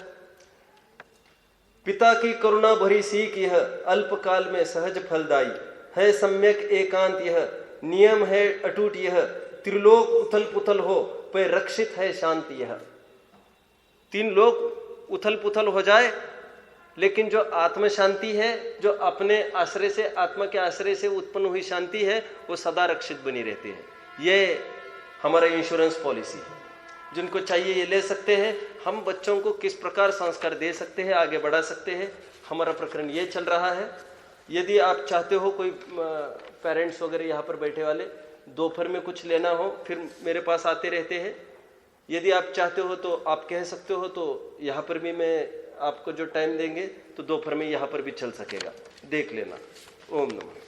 पिता की करुणा भरी सीख यह, अल्पकाल में सहज फलदायी है। सम्यक एकांत यह, नियम है अटूट यह। त्रिलोक उथल पुथल हो, पर रक्षित है शांति यह। 3 लोक उथल पुथल हो जाए लेकिन जो आत्म शांति है, जो अपने आश्रय से, आत्मा के आश्रय से उत्पन्न हुई शांति है, वो सदा रक्षित बनी रहती है। ये हमारा इंश्योरेंस पॉलिसी है। जिनको चाहिए ये ले सकते हैं। हम बच्चों को किस प्रकार संस्कार दे सकते हैं, आगे बढ़ा सकते हैं, हमारा प्रकरण ये चल रहा है। यदि आप चाहते हो, कोई पेरेंट्स वगैरह यहाँ पर बैठे वाले, दोपहर में कुछ लेना हो फिर मेरे पास आते रहते हैं। यदि आप चाहते हो तो आप कह सकते हो, तो यहाँ पर भी मैं आपको जो टाइम देंगे तो दोपहर में यहाँ पर भी चल सकेगा, देख लेना। ओम नमः।